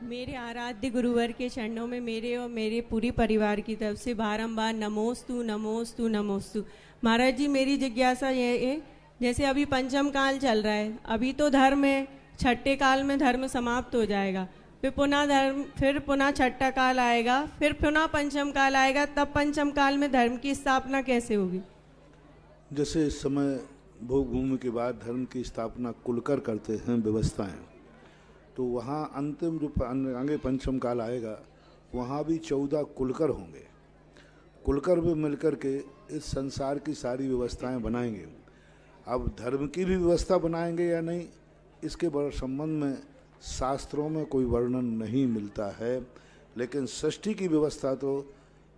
मेरे आराध्य गुरुवर के चरणों में मेरे और मेरे पूरी परिवार की तरफ से बारंबार नमोस्तु नमोस्तु नमोस्तु। महाराज जी, मेरी जिज्ञासा ये है, जैसे अभी पंचम काल चल रहा है, अभी तो धर्म है, छठे काल में धर्म समाप्त हो जाएगा, फिर पुनः छठा काल आएगा, फिर पुनः पंचम काल आएगा, तब पंचम काल में धर्म की स्थापना कैसे होगी? जैसे इस समय भोग भूमि के बाद धर्म की स्थापना कुलकर करते हैं व्यवस्थाएं, तो वहाँ अंतिम जो आगे पंचम काल आएगा वहाँ भी 14 कुलकर होंगे। कुलकर भी मिलकर के इस संसार की सारी व्यवस्थाएं बनाएंगे। अब धर्म की भी व्यवस्था बनाएंगे या नहीं, इसके संबंध में शास्त्रों में कोई वर्णन नहीं मिलता है, लेकिन सृष्टि की व्यवस्था तो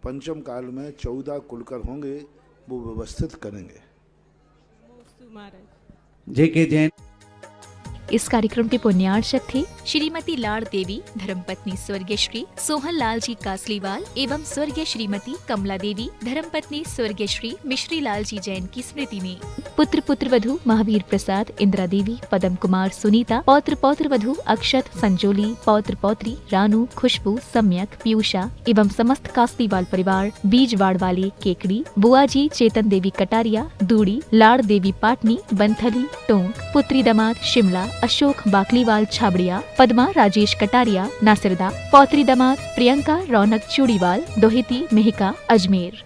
पंचम काल में 14 कुलकर होंगे, वो व्यवस्थित करेंगे। जेके जैन। इस कार्यक्रम के पुण्यार्चक थे श्रीमती लाड़ देवी धर्मपत्नी स्वर्गीय श्री सोहन लाल जी कासलीवाल एवं स्वर्गीय श्रीमती कमला देवी धर्मपत्नी स्वर्गीय श्री मिश्री लाल जी जैन की स्मृति में। पुत्र पुत्रवधू महावीर प्रसाद, इंदिरा देवी, पदम कुमार, सुनीता, पौत्र पौत्रवधू अक्षत, संजोली, पौत्र पौत्री रानू, खुशबू, सम्यक, पीयूषा एवं समस्त कासलीवाल परिवार, बीजवाड़ वाले केकड़ी, बुआ जी चेतन देवी कटारिया, दूड़ी, लाड़ देवी पाटनी, बंथली, टोंक, पुत्री दामाद शिमला, अशोक बाकलीवाल छाबड़िया, पद्मा राजेश कटारिया नासिरदा, पौत्री दामाद प्रियंका रौनक चूड़ीवाल, दोहिती मेहिका अजमेर।